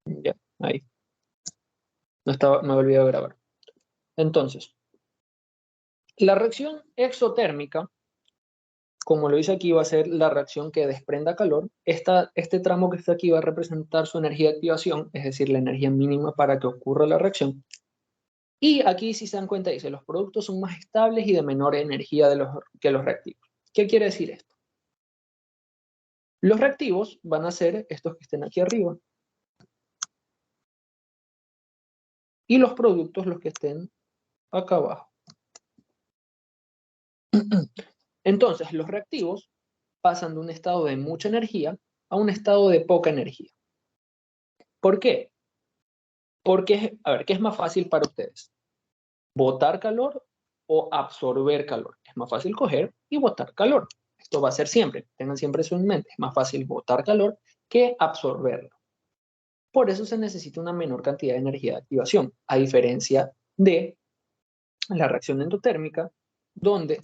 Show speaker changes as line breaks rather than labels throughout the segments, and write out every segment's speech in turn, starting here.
Ya, ahí. No estaba, me había olvidado grabar. Entonces, la reacción exotérmica, como lo dice aquí, va a ser la reacción que desprenda calor. Este tramo que está aquí va a representar su energía de activación, es decir, la energía mínima para que ocurra la reacción. Y aquí, si se dan cuenta, dice, los productos son más estables y de menor energía que los reactivos. ¿Qué quiere decir esto? Los reactivos van a ser estos que estén aquí arriba. Y los productos los que estén acá abajo. Entonces, los reactivos pasan de un estado de mucha energía a un estado de poca energía. ¿Por qué? Porque, a ver, ¿qué es más fácil para ustedes? ¿Botar calor o absorber calor? Es más fácil coger y botar calor. Esto va a ser siempre, tengan siempre eso en mente. Es más fácil botar calor que absorberlo. Por eso se necesita una menor cantidad de energía de activación, a diferencia de la reacción endotérmica, donde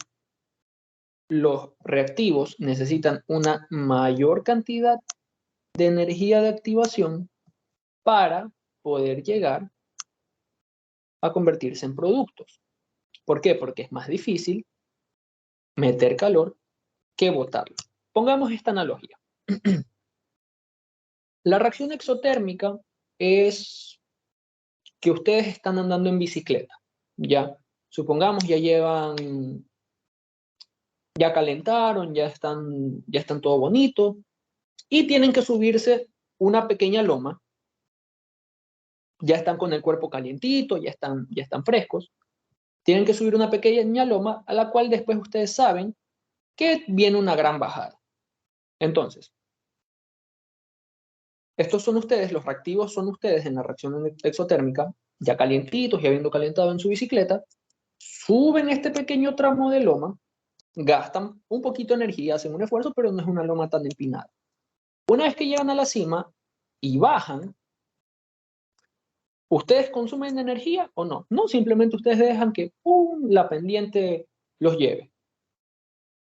los reactivos necesitan una mayor cantidad de energía de activación para poder llegar a convertirse en productos. ¿Por qué? Porque es más difícil meter calor que botarlo. Pongamos esta analogía. La reacción exotérmica es que ustedes están andando en bicicleta, ¿ya? Supongamos ya calentaron, ya están todo bonito y tienen que subirse una pequeña loma. Ya están con el cuerpo calientito, ya están frescos. Tienen que subir una pequeña loma a la cual después ustedes saben que viene una gran bajada. Entonces, estos son ustedes, los reactivos son ustedes en la reacción exotérmica, ya calientitos y habiendo calentado en su bicicleta, suben este pequeño tramo de loma, gastan un poquito de energía, hacen un esfuerzo, pero no es una loma tan empinada. Una vez que llegan a la cima y bajan, ¿ustedes consumen energía o no? No, simplemente ustedes dejan que la pendiente los lleve.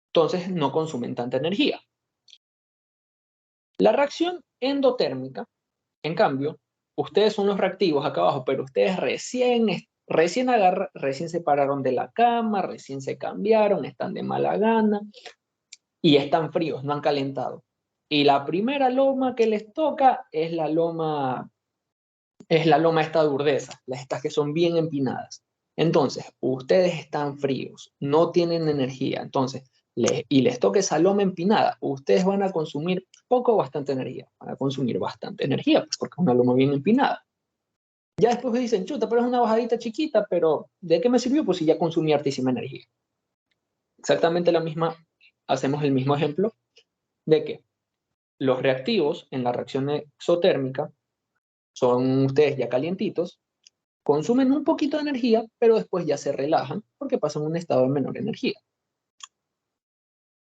Entonces no consumen tanta energía. La reacción endotérmica, en cambio, ustedes son los reactivos acá abajo, pero ustedes recién se pararon de la cama, recién se cambiaron, están de mala gana y están fríos, no han calentado. Y la primera loma que les toca es la loma esta de Urdesa, estas que son bien empinadas. Entonces, ustedes están fríos, no tienen energía, entonces, y les toca esa loma empinada, ustedes van a consumir poco o bastante energía, van a consumir bastante energía, pues, porque es una loma bien empinada. Ya después dicen, chuta, pero es una bajadita chiquita, pero ¿de qué me sirvió? Pues si ya consumí hartísima energía. Exactamente la misma, hacemos el mismo ejemplo de que los reactivos en la reacción exotérmica son ustedes ya calientitos, consumen un poquito de energía, pero después ya se relajan porque pasan a un estado de menor energía.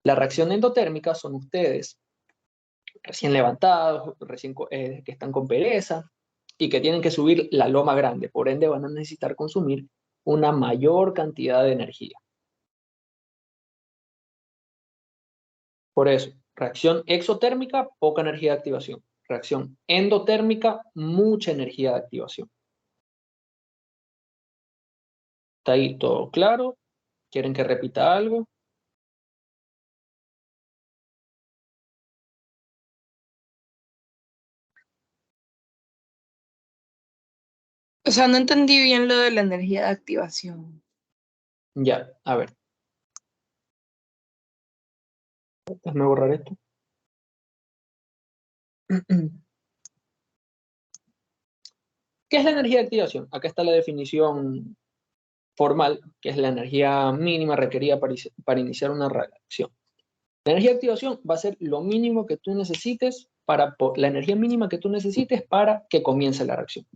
La reacción endotérmica son ustedes recién levantados, que están con pereza y que tienen que subir la loma grande. Por ende, van a necesitar consumir una mayor cantidad de energía. Por eso, reacción exotérmica, poca energía de activación. Reacción endotérmica, mucha energía de activación. ¿Está ahí todo claro? ¿Quieren que repita algo?
O sea, no entendí bien lo de la energía de activación.
Ya, a ver. Déjame borrar esto. ¿Qué es la energía de activación? Acá está la definición formal, que es la energía mínima requerida para iniciar una reacción. La energía de activación va a ser lo mínimo que tú necesites la energía mínima que tú necesites para que comience la reacción.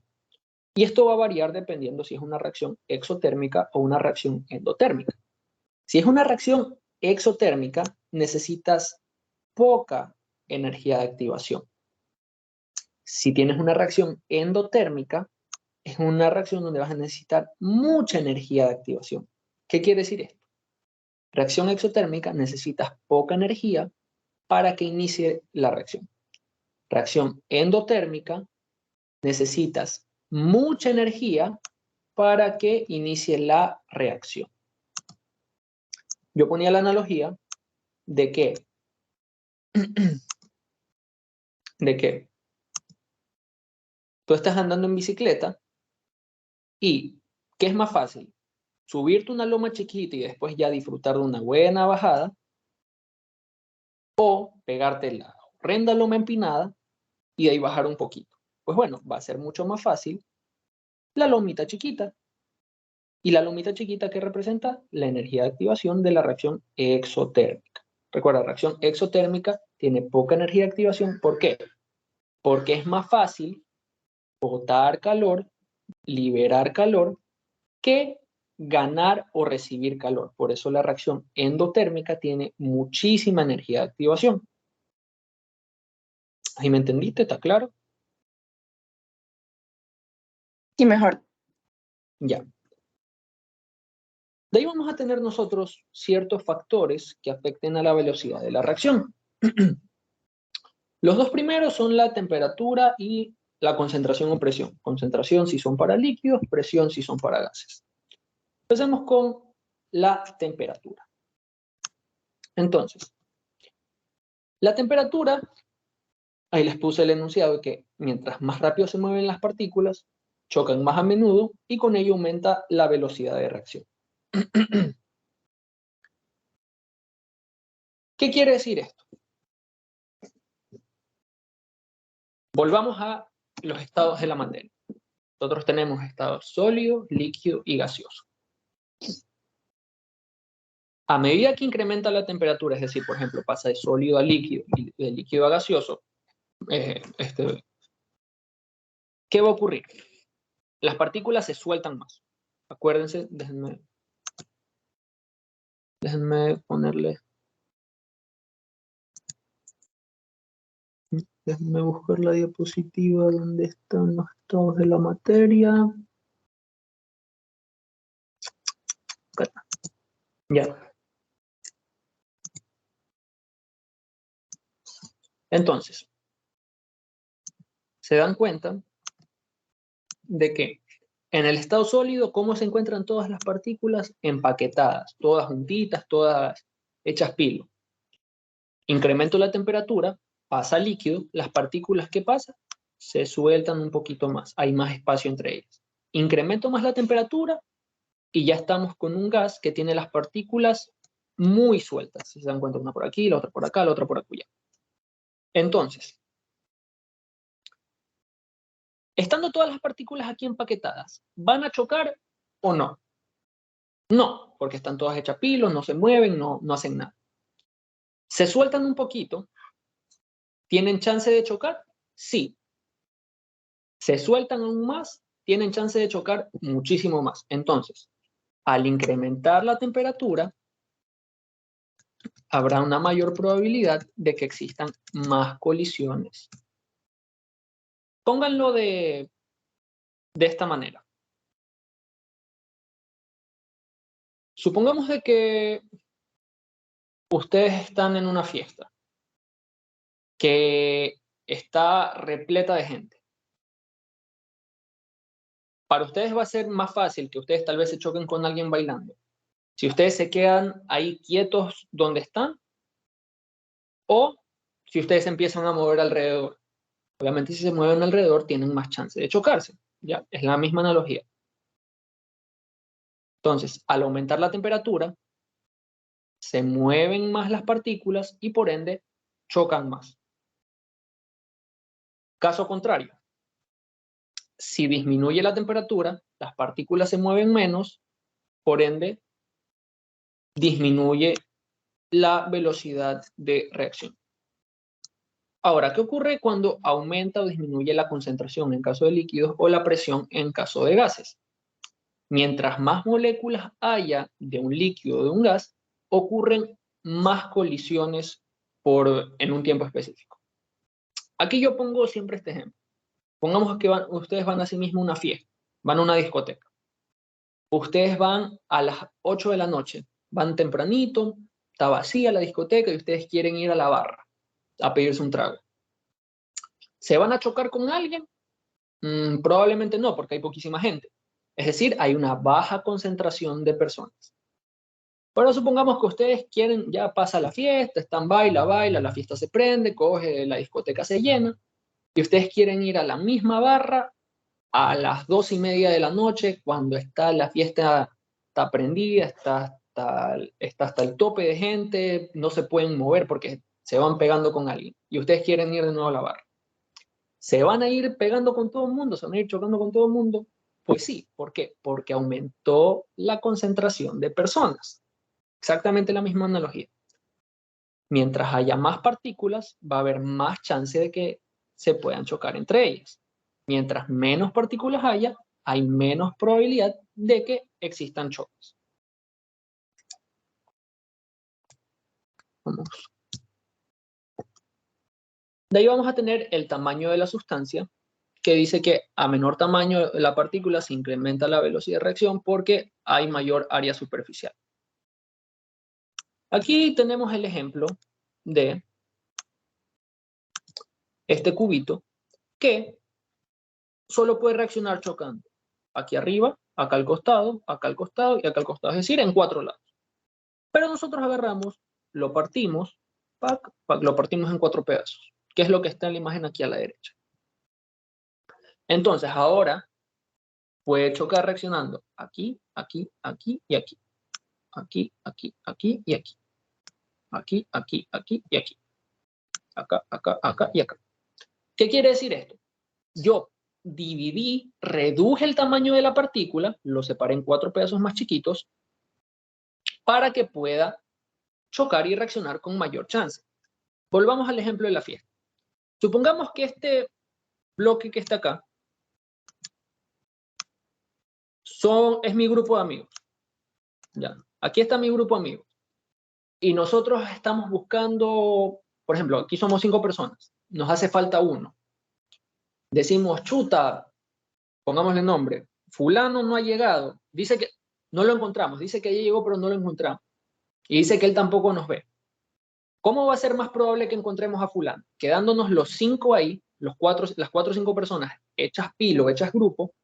Y esto va a variar dependiendo si es una reacción exotérmica o una reacción endotérmica. Si es una reacción exotérmica, necesitas poca energía de activación. Si tienes una reacción endotérmica, es una reacción donde vas a necesitar mucha energía de activación. ¿Qué quiere decir esto? Reacción exotérmica, necesitas poca energía para que inicie la reacción. Reacción endotérmica, necesitas mucha energía para que inicie la reacción. Yo ponía la analogía de que tú estás andando en bicicleta y ¿qué es más fácil? Subirte una loma chiquita y después ya disfrutar de una buena bajada, o pegarte la horrenda loma empinada y de ahí bajar un poquito. Pues bueno, va a ser mucho más fácil la lomita chiquita. Y la lomita chiquita, que representa la energía de activación de la reacción exotérmica. Recuerda, la reacción exotérmica tiene poca energía de activación. ¿Por qué? Porque es más fácil botar calor, liberar calor, que ganar o recibir calor. Por eso la reacción endotérmica tiene muchísima energía de activación. ¿Ahí me entendiste? ¿Está claro?
Y mejor.
Ya. De ahí vamos a tener nosotros ciertos factores que afecten a la velocidad de la reacción. Los dos primeros son la temperatura y la concentración o presión. Concentración si son para líquidos, presión si son para gases. Empecemos con la temperatura. Entonces, la temperatura, ahí les puse el enunciado de que mientras más rápido se mueven las partículas, chocan más a menudo y con ello aumenta la velocidad de reacción. ¿Qué quiere decir esto? Volvamos a los estados de la materia. Nosotros tenemos estados sólido, líquido y gaseoso. A medida que incrementa la temperatura, es decir, por ejemplo, pasa de sólido a líquido y de líquido a gaseoso, ¿qué va a ocurrir? Las partículas se sueltan más. Acuérdense, déjenme ponerle. Déjenme buscar la diapositiva donde están los estados de la materia. Acá está. Ya. Entonces, se dan cuenta de que en el estado sólido, ¿cómo se encuentran todas las partículas? Empaquetadas, todas juntitas, todas hechas pilo. Incremento la temperatura, pasa líquido, las partículas que pasan se sueltan un poquito más, hay más espacio entre ellas. Incremento más la temperatura y ya estamos con un gas que tiene las partículas muy sueltas. Si se dan cuenta, una por aquí, la otra por acá, la otra por acullá. Entonces, estando todas las partículas aquí empaquetadas, ¿van a chocar o no? No, porque están todas hechas pilos, no se mueven, no hacen nada. ¿Se sueltan un poquito? ¿Tienen chance de chocar? Sí. ¿Se sueltan aún más? Tienen chance de chocar muchísimo más. Entonces, al incrementar la temperatura, habrá una mayor probabilidad de que existan más colisiones. Pónganlo de esta manera. Supongamos de que ustedes están en una fiesta que está repleta de gente. Para ustedes va a ser más fácil que ustedes tal vez se choquen con alguien bailando. Si ustedes se quedan ahí quietos donde están, o si ustedes se empiezan a mover alrededor. Obviamente, si se mueven alrededor, tienen más chance de chocarse. ¿Ya? Es la misma analogía. Entonces, al aumentar la temperatura, se mueven más las partículas y por ende chocan más. Caso contrario, si disminuye la temperatura, las partículas se mueven menos, por ende disminuye la velocidad de reacción. Ahora, ¿qué ocurre cuando aumenta o disminuye la concentración en caso de líquidos o la presión en caso de gases? Mientras más moléculas haya de un líquido o de un gas, ocurren más colisiones en un tiempo específico. Aquí yo pongo siempre este ejemplo. Pongamos que ustedes van a sí mismos a una fiesta, van a una discoteca. Ustedes van a las 8 de la noche, van tempranito, está vacía la discoteca y ustedes quieren ir a la barra a pedirse un trago. ¿Se van a chocar con alguien? Probablemente no, porque hay poquísima gente. Es decir, hay una baja concentración de personas. Pero supongamos que ustedes quieren, ya pasa la fiesta, están baila, la fiesta se prende, coge, la discoteca se llena, y ustedes quieren ir a la misma barra a las 2:30 de la noche, cuando está la fiesta, está prendida, está hasta el tope de gente, no se pueden mover porque se van pegando con alguien, y ustedes quieren ir de nuevo a la barra. ¿Se van a ir pegando con todo el mundo? ¿Se van a ir chocando con todo el mundo? Pues sí, ¿por qué? Porque aumentó la concentración de personas. Exactamente la misma analogía. Mientras haya más partículas, va a haber más chance de que se puedan chocar entre ellas. Mientras menos partículas haya, hay menos probabilidad de que existan choques. Vamos. De ahí vamos a tener el tamaño de la sustancia, que dice que a menor tamaño de la partícula se incrementa la velocidad de reacción porque hay mayor área superficial. Aquí tenemos el ejemplo de este cubito que solo puede reaccionar chocando aquí arriba, acá al costado y acá al costado, es decir, en 4 lados. Pero nosotros agarramos, lo partimos, lo partimos en 4 pedazos, que es lo que está en la imagen aquí a la derecha. Entonces ahora puede chocar reaccionando aquí, aquí, aquí y aquí. Aquí, aquí, aquí y aquí. Aquí, aquí, aquí y aquí. Acá, acá, acá y acá. ¿Qué quiere decir esto? Yo reduje el tamaño de la partícula, lo separé en 4 pedazos más chiquitos, para que pueda chocar y reaccionar con mayor chance. Volvamos al ejemplo de la fiesta. Supongamos que este bloque que está acá es mi grupo de amigos. Ya. Aquí está mi grupo de amigos. Y nosotros estamos buscando, por ejemplo, aquí somos 5 personas. Nos hace falta uno. Decimos, chuta, pongámosle nombre. Fulano no ha llegado. Dice que no lo encontramos. Dice que ya llegó, pero no lo encontramos. Y dice que él tampoco nos ve. ¿Cómo va a ser más probable que encontremos a fulano? Quedándonos los 5 ahí, las 4 o 5 personas hechas pilo, hechas grupo,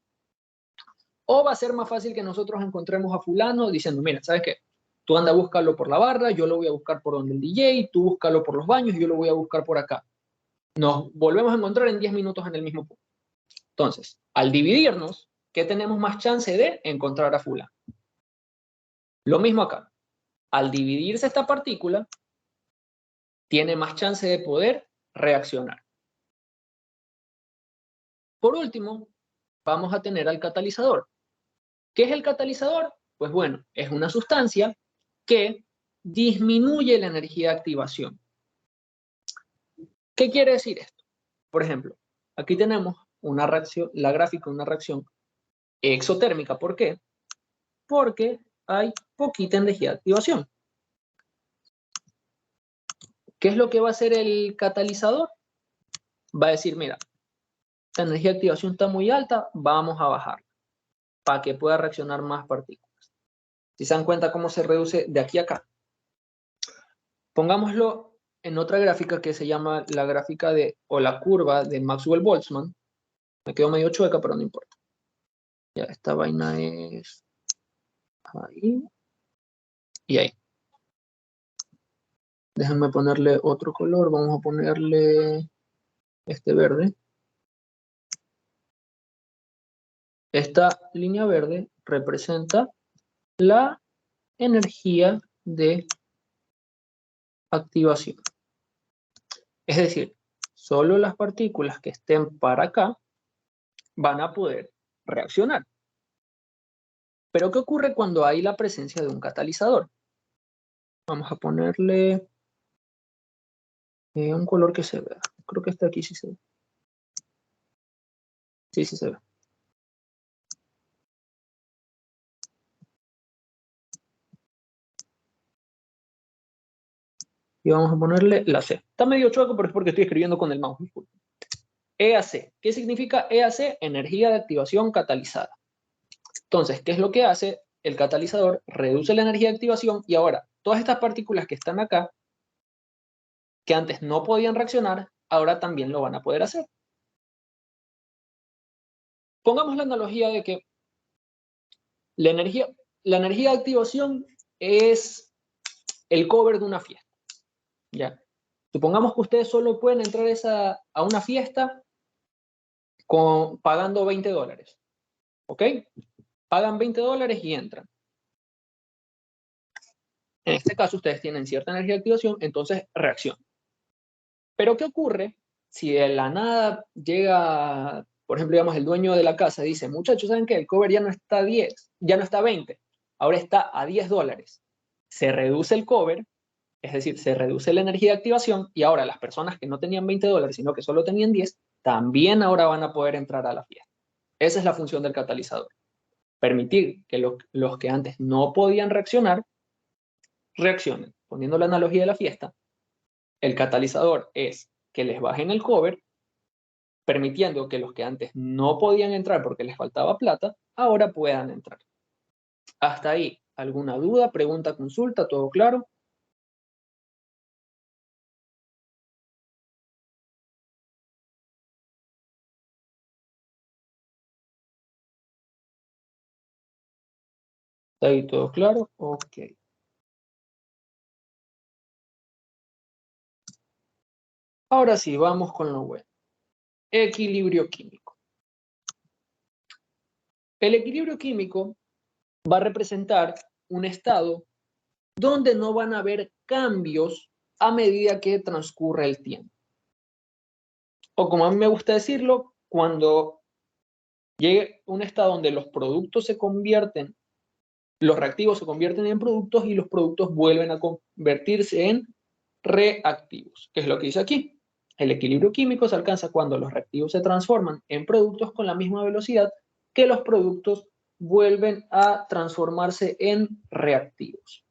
o va a ser más fácil que nosotros encontremos a fulano diciendo, mira, ¿sabes qué? Tú anda a buscarlo por la barra, yo lo voy a buscar por donde el DJ, tú búscalo por los baños, yo lo voy a buscar por acá. Nos volvemos a encontrar en 10 minutos en el mismo punto. Entonces, al dividirnos, ¿qué tenemos más chance de encontrar a fulano? Lo mismo acá. Al dividirse esta partícula, tiene más chance de poder reaccionar. Por último, vamos a tener al catalizador. ¿Qué es el catalizador? Pues bueno, es una sustancia que disminuye la energía de activación. ¿Qué quiere decir esto? Por ejemplo, aquí tenemos una reacción, la gráfica de una reacción exotérmica. ¿Por qué? Porque hay poquita energía de activación. ¿Qué es lo que va a hacer el catalizador? Va a decir, mira, la energía de activación está muy alta, vamos a bajar para que pueda reaccionar más partículas. Si se dan cuenta cómo se reduce de aquí a acá. Pongámoslo en otra gráfica que se llama la gráfica o la curva de Maxwell-Boltzmann. Me quedó medio chueca, pero no importa. Ya, esta vaina es ahí y ahí. Déjenme ponerle otro color. Vamos a ponerle este verde. Esta línea verde representa la energía de activación. Es decir, solo las partículas que estén para acá van a poder reaccionar. Pero ¿qué ocurre cuando hay la presencia de un catalizador? Vamos a ponerle un color que se vea. Creo que este aquí sí se ve. Sí, sí se ve. Y vamos a ponerle la C. Está medio chueco, pero es porque estoy escribiendo con el mouse. EAC. ¿Qué significa EAC? Energía de activación catalizada. Entonces, ¿qué es lo que hace? El catalizador reduce la energía de activación y ahora todas estas partículas que están acá, que antes no podían reaccionar, ahora también lo van a poder hacer. Pongamos la analogía de que la energía de activación es el cover de una fiesta. ¿Ya? Supongamos que ustedes solo pueden entrar a una fiesta pagando $20. ¿Ok? Pagan $20 y entran. En este caso, ustedes tienen cierta energía de activación, entonces reaccionan. Pero ¿qué ocurre si de la nada llega, por ejemplo, digamos, el dueño de la casa dice, muchachos, ¿saben qué? El cover ya no está a 10, ya no está a 20, ahora está a $10. Se reduce el cover, es decir, se reduce la energía de activación y ahora las personas que no tenían $20, sino que solo tenían 10, también ahora van a poder entrar a la fiesta. Esa es la función del catalizador. Permitir que los que antes no podían reaccionar, reaccionen. Poniendo la analogía de la fiesta, el catalizador es que les bajen el cover, permitiendo que los que antes no podían entrar porque les faltaba plata, ahora puedan entrar. Hasta ahí, ¿alguna duda, pregunta, consulta? ¿Todo claro? ¿Está ahí todo claro? Ok. Ahora sí, vamos con lo bueno. Equilibrio químico. El equilibrio químico va a representar un estado donde no van a haber cambios a medida que transcurre el tiempo. O como a mí me gusta decirlo, cuando llegue un estado donde los productos se convierten, los reactivos se convierten en productos y los productos vuelven a convertirse en reactivos, que es lo que dice aquí. El equilibrio químico se alcanza cuando los reactivos se transforman en productos con la misma velocidad que los productos vuelven a transformarse en reactivos.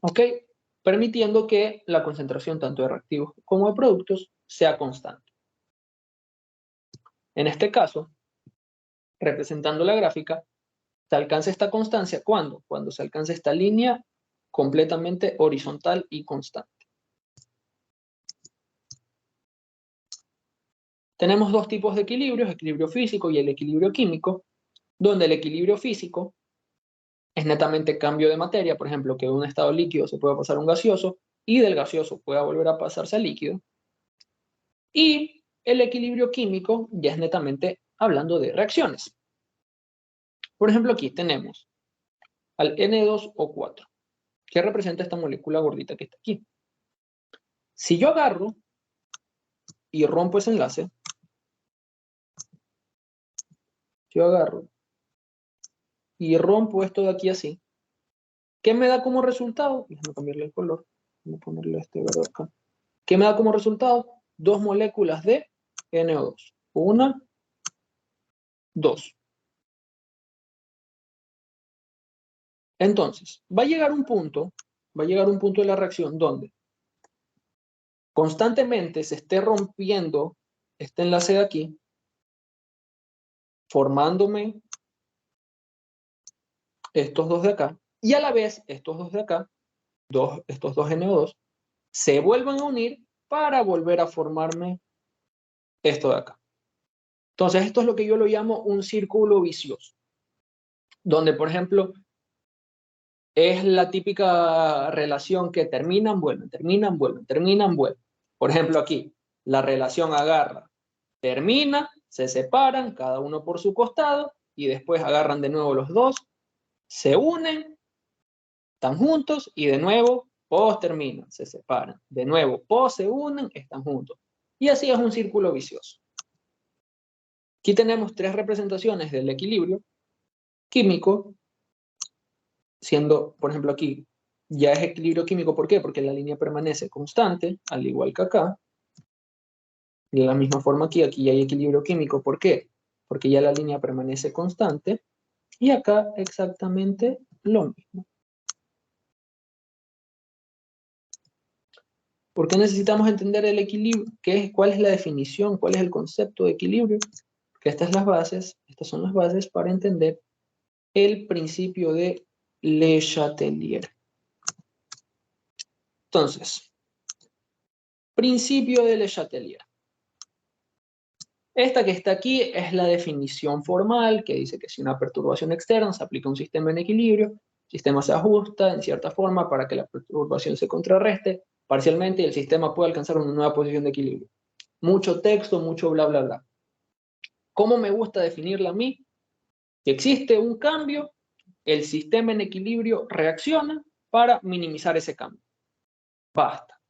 ¿Ok? Permitiendo que la concentración tanto de reactivos como de productos sea constante. En este caso, representando la gráfica, se alcanza esta constancia ¿cuándo? Cuando se alcanza esta línea completamente horizontal y constante. Tenemos dos tipos de equilibrios, el equilibrio físico y el equilibrio químico, donde el equilibrio físico es netamente cambio de materia, por ejemplo, que de un estado líquido se pueda pasar a un gaseoso y del gaseoso pueda volver a pasarse al líquido. Y el equilibrio químico ya es netamente hablando de reacciones. Por ejemplo, aquí tenemos al N2O4, que representa esta molécula gordita que está aquí. Si yo agarro y rompo ese enlace, yo agarro y rompo esto de aquí así, ¿qué me da como resultado? Déjame cambiarle el color, voy a ponerle este verde acá. ¿Qué me da como resultado? Dos moléculas de NO2. Una, dos. Entonces, va a llegar un punto de la reacción donde constantemente se esté rompiendo este enlace de aquí, formándome estos dos de acá, y a la vez estos dos de acá, estos dos NO2, se vuelvan a unir para volver a formarme esto de acá. Entonces, esto es lo que yo lo llamo un círculo vicioso, donde, por ejemplo, es la típica relación que terminan, vuelven, terminan, vuelven, terminan, vuelven. Por ejemplo, aquí, la relación agarra, termina, se separan, cada uno por su costado, y después agarran de nuevo los dos, se unen, están juntos, y de nuevo, pos terminan, se separan. De nuevo, pos se unen, están juntos. Y así es un círculo vicioso. Aquí tenemos tres representaciones del equilibrio químico, siendo, por ejemplo, aquí ya es equilibrio químico. ¿Por qué? Porque la línea permanece constante, al igual que acá. De la misma forma aquí ya hay equilibrio químico. ¿Por qué? Porque ya la línea permanece constante. Y acá exactamente lo mismo. ¿Por qué necesitamos entender el equilibrio? ¿Cuál es la definición? ¿Cuál es el concepto de equilibrio? Porque estas son las bases para entender el principio de Le Chatelier. Entonces, principio de Le Chatelier. Esta que está aquí es la definición formal que dice que si una perturbación externa se aplica a un sistema en equilibrio, el sistema se ajusta en cierta forma para que la perturbación se contrarreste parcialmente y el sistema pueda alcanzar una nueva posición de equilibrio. Mucho texto, mucho bla, bla, bla. ¿Cómo me gusta definirla a mí? Si existe un cambio, el sistema en equilibrio reacciona para minimizar ese cambio. Basta.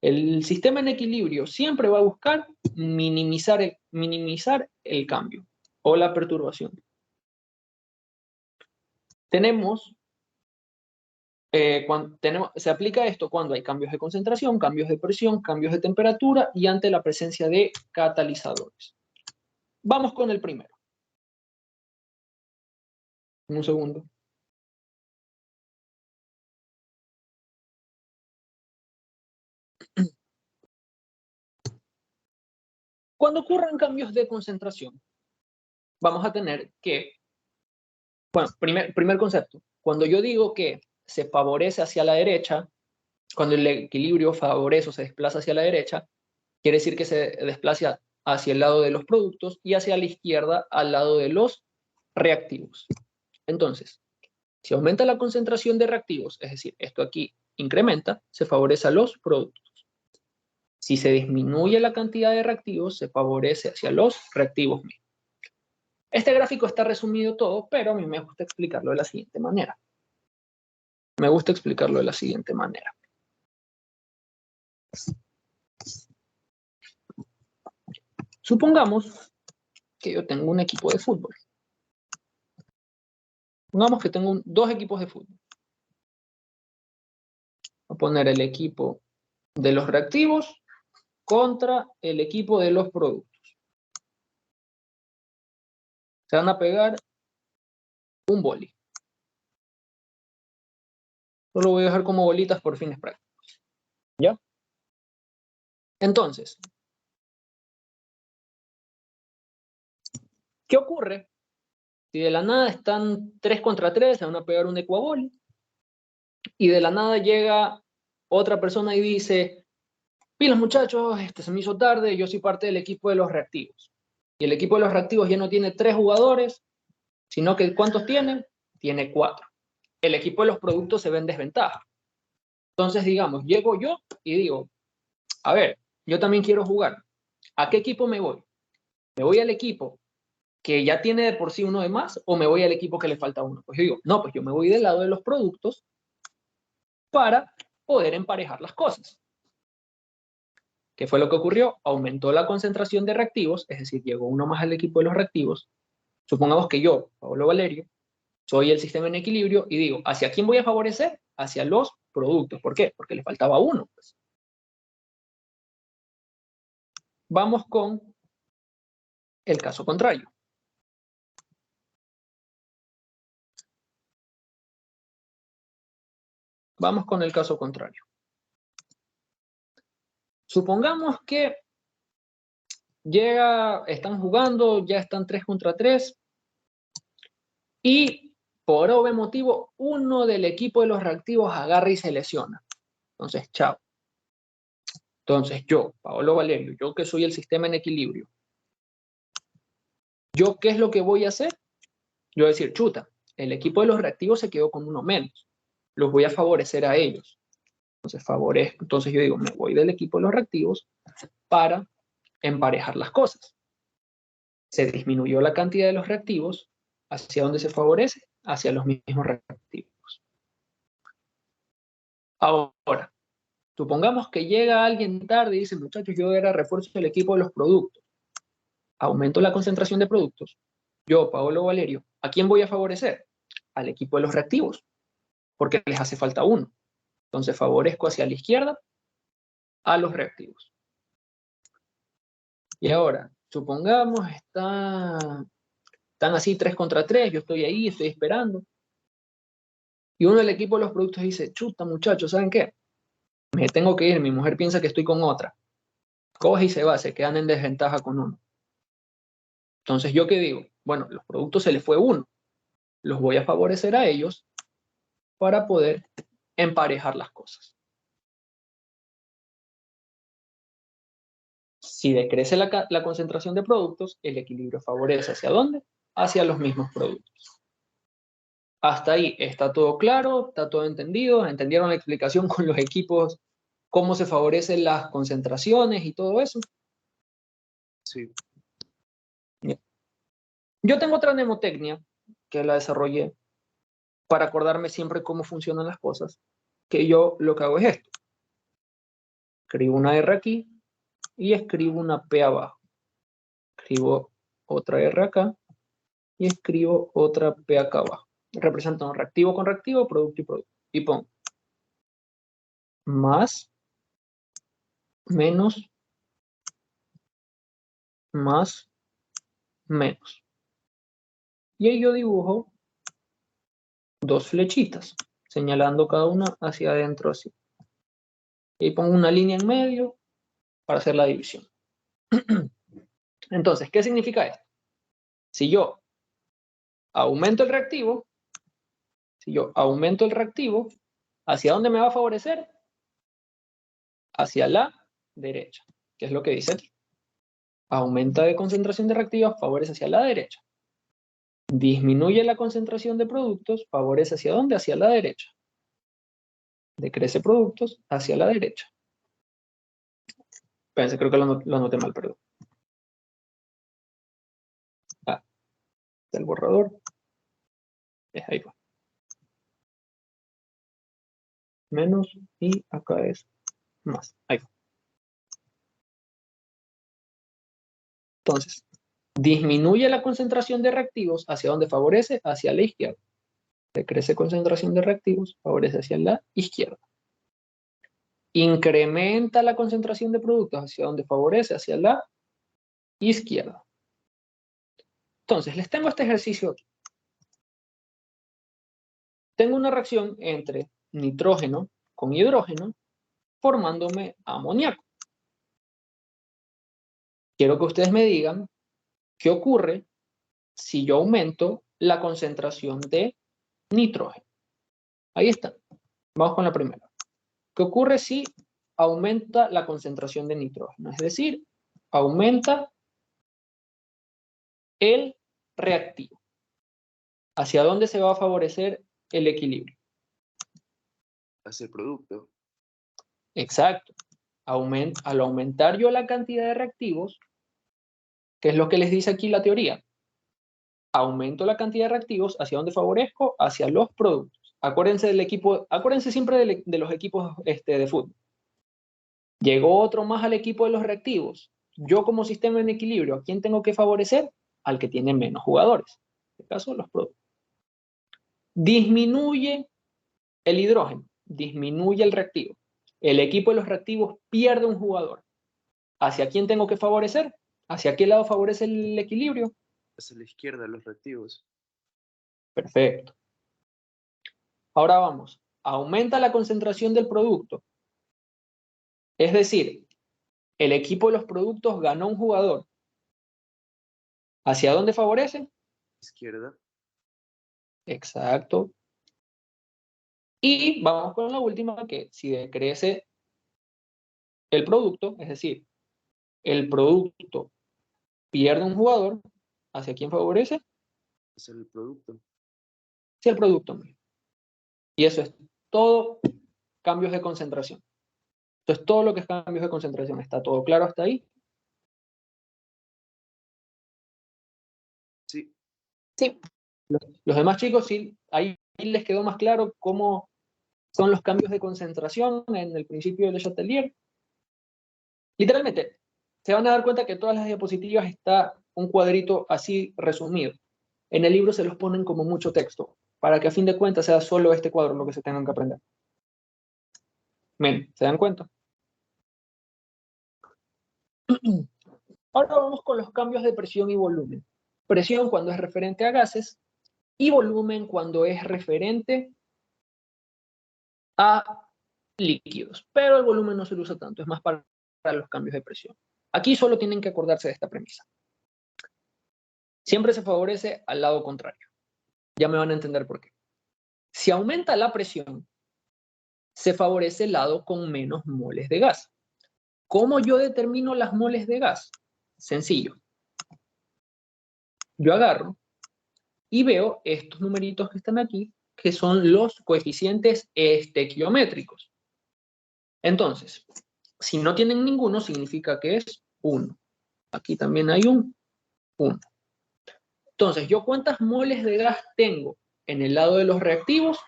El sistema en equilibrio siempre va a buscar minimizar el cambio o la perturbación. Se aplica esto cuando hay cambios de concentración, cambios de presión, cambios de temperatura y ante la presencia de catalizadores. Vamos con el primero. Un segundo. Cuando ocurran cambios de concentración, vamos a tener que, bueno, primer concepto, cuando yo digo que se favorece hacia la derecha, cuando el equilibrio favorece o se desplaza hacia la derecha, quiere decir que se desplaza hacia el lado de los productos y hacia la izquierda al lado de los reactivos. Entonces, si aumenta la concentración de reactivos, es decir, esto aquí incrementa, se favorece a los productos. Si se disminuye la cantidad de reactivos, se favorece hacia los reactivos mismos. Este gráfico está resumido todo, pero a mí me gusta explicarlo de la siguiente manera. Supongamos que yo tengo un equipo de fútbol. Supongamos que tengo dos equipos de fútbol. Voy a poner el equipo de los reactivos contra el equipo de los productos. Se van a pegar un boli. Solo voy a dejar como bolitas por fines prácticos. ¿Ya? Entonces, ¿qué ocurre? Si de la nada están 3 contra 3, se van a pegar un ecuaboli, y de la nada llega otra persona y dice, pilas muchachos, se me hizo tarde, yo soy parte del equipo de los reactivos. Y el equipo de los reactivos ya no tiene 3 jugadores, sino que ¿cuántos tienen? Tiene 4. El equipo de los productos se ve en desventaja. Entonces, digamos, llego yo y digo, a ver, yo también quiero jugar. ¿A qué equipo me voy? ¿Me voy al equipo que ya tiene de por sí uno de más o me voy al equipo que le falta uno? Pues yo digo, no, pues yo me voy del lado de los productos para poder emparejar las cosas. ¿Qué fue lo que ocurrió? Aumentó la concentración de reactivos, es decir, llegó uno más al equipo de los reactivos. Supongamos que yo, Pablo Valerio, soy el sistema en equilibrio y digo, ¿hacia quién voy a favorecer? Hacia los productos. ¿Por qué? Porque le faltaba uno. Pues. Vamos con el caso contrario. Vamos con el caso contrario. Supongamos que están jugando, ya están 3 contra 3 y por obvio motivo uno del equipo de los reactivos agarra y se lesiona. Entonces, chao. Entonces yo, Paolo Valerio, yo que soy el sistema en equilibrio, ¿yo qué es lo que voy a hacer? Yo voy a decir, chuta, el equipo de los reactivos se quedó con uno menos. Los voy a favorecer a ellos. Entonces yo digo, me voy del equipo de los reactivos para emparejar las cosas. Se disminuyó la cantidad de los reactivos. ¿Hacia dónde se favorece? Hacia los mismos reactivos. Ahora, supongamos que llega alguien tarde y dice, muchachos, yo era refuerzo del equipo de los productos. Aumento la concentración de productos. Yo, Paolo Valerio, ¿a quién voy a favorecer? Al equipo de los reactivos, porque les hace falta uno. Entonces favorezco hacia la izquierda a los reactivos. Y ahora, supongamos están así 3 contra 3, yo estoy ahí, estoy esperando. Y uno del equipo de los productos dice, chuta muchachos, ¿saben qué? Me tengo que ir, mi mujer piensa que estoy con otra. Coge y se va, se quedan en desventaja con uno. Entonces, ¿yo qué digo? Bueno, los productos se les fue uno. Los voy a favorecer a ellos para poder emparejar las cosas. Si decrece la concentración de productos, el equilibrio favorece ¿hacia dónde? Hacia los mismos productos. Hasta ahí está todo claro, está todo entendido, entendieron la explicación con los equipos, cómo se favorecen las concentraciones y todo eso.
Sí.
Yo tengo otra mnemotecnia que la desarrollé para acordarme siempre cómo funcionan las cosas, que yo lo que hago es esto. Escribo una R aquí y escribo una P abajo. Escribo otra R acá y escribo otra P acá abajo. Representando reactivo con reactivo, producto y producto. Y pongo más, menos, más, menos. Y ahí yo dibujo dos flechitas, señalando cada una hacia adentro así. Y pongo una línea en medio para hacer la división. Entonces, ¿qué significa esto? Si yo aumento el reactivo, ¿hacia dónde me va a favorecer? Hacia la derecha, que es lo que dice aquí. Aumenta de concentración de reactivos, favorece hacia la derecha. Disminuye la concentración de productos, favorece hacia dónde? Hacia la derecha. Decrece productos hacia la derecha. Pensé, creo que lo anoté mal, perdón. Ah, está el borrador. Ahí va. Menos y acá es más. Ahí va. Entonces, disminuye la concentración de reactivos, ¿hacia dónde favorece? Hacia la izquierda. Decrece concentración de reactivos, favorece hacia la izquierda. Incrementa la concentración de productos, ¿hacia dónde favorece? Hacia la izquierda. Entonces, les tengo este ejercicio aquí. Tengo una reacción entre nitrógeno con hidrógeno, formándome amoníaco. Quiero que ustedes me digan qué ocurre si yo aumento la concentración de nitrógeno. Ahí está. Vamos con la primera. ¿Qué ocurre si aumenta la concentración de nitrógeno? Es decir, aumenta el reactivo. ¿Hacia dónde se va a favorecer el equilibrio?
Hacia el producto.
Exacto. Al aumentar yo la cantidad de reactivos, ¿qué es lo que les dice aquí la teoría? Aumento la cantidad de reactivos, ¿hacia dónde favorezco? Hacia los productos. Acuérdense del equipo, acuérdense siempre de los equipos de fútbol. Llegó otro más al equipo de los reactivos. Yo como sistema en equilibrio, ¿a quién tengo que favorecer? Al que tiene menos jugadores. En este caso, los productos. Disminuye el hidrógeno, disminuye el reactivo. El equipo de los reactivos pierde un jugador. ¿Hacia quién tengo que favorecer? ¿Hacia qué lado favorece el equilibrio?
Hacia la izquierda, los reactivos.
Perfecto. Ahora vamos. Aumenta la concentración del producto. Es decir, el equipo de los productos ganó un jugador. ¿Hacia dónde favorece?
Izquierda.
Exacto. Y vamos con la última, que si decrece el producto, es decir, el producto pierde un jugador, ¿hacia quién favorece?
Hacia el producto.
Hacia el producto mismo. Y eso es todo cambios de concentración. Entonces, todo lo que es cambios de concentración, ¿está todo claro hasta ahí?
Sí.
Sí.
Los demás chicos, sí, ahí les quedó más claro cómo son los cambios de concentración en el principio de Le Chatelier. Literalmente, se van a dar cuenta que en todas las diapositivas está un cuadrito así resumido. En el libro se los ponen como mucho texto, para que a fin de cuentas sea solo este cuadro lo que se tengan que aprender. Bien, ¿se dan cuenta? Ahora vamos con los cambios de presión y volumen. Presión cuando es referente a gases y volumen cuando es referente a líquidos. Pero el volumen no se lo usa tanto, es más para los cambios de presión. Aquí solo tienen que acordarse de esta premisa. Siempre se favorece al lado contrario. Ya me van a entender por qué. Si aumenta la presión, se favorece el lado con menos moles de gas. ¿Cómo yo determino las moles de gas? Sencillo. Yo agarro y veo estos numeritos que están aquí, que son los coeficientes estequiométricos. Entonces, si no tienen ninguno, significa que es 1. Aquí también hay un 1. Entonces, ¿yo cuántas moles de gas tengo en el lado de los reactivos?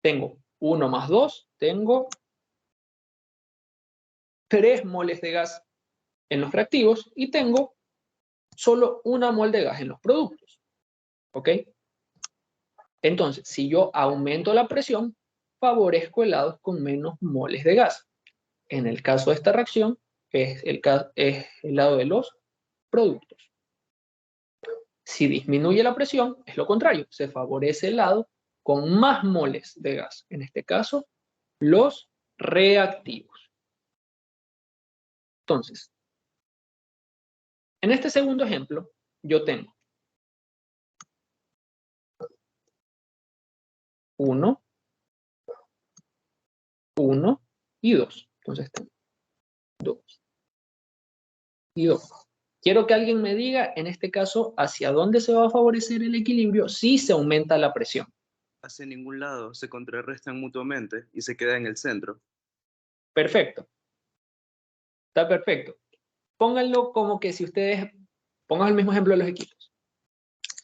Tengo 1 más 2, tengo 3 moles de gas en los reactivos y tengo solo 1 mol de gas en los productos. ¿Ok? Entonces, si yo aumento la presión, favorezco helados con menos moles de gas. En el caso de esta reacción, es el lado de los productos. Si disminuye la presión, es lo contrario, se favorece el lado con más moles de gas. En este caso, los reactivos. Entonces, en este segundo ejemplo, yo tengo 1, 1 y 2. Entonces tengo 2 y 2. Quiero que alguien me diga, en este caso, hacia dónde se va a favorecer el equilibrio si se aumenta la presión.
Hacia ningún lado, se contrarrestan mutuamente y se queda en el centro.
Perfecto. Está perfecto. Pónganlo como que si ustedes, pongamos el mismo ejemplo de los equipos.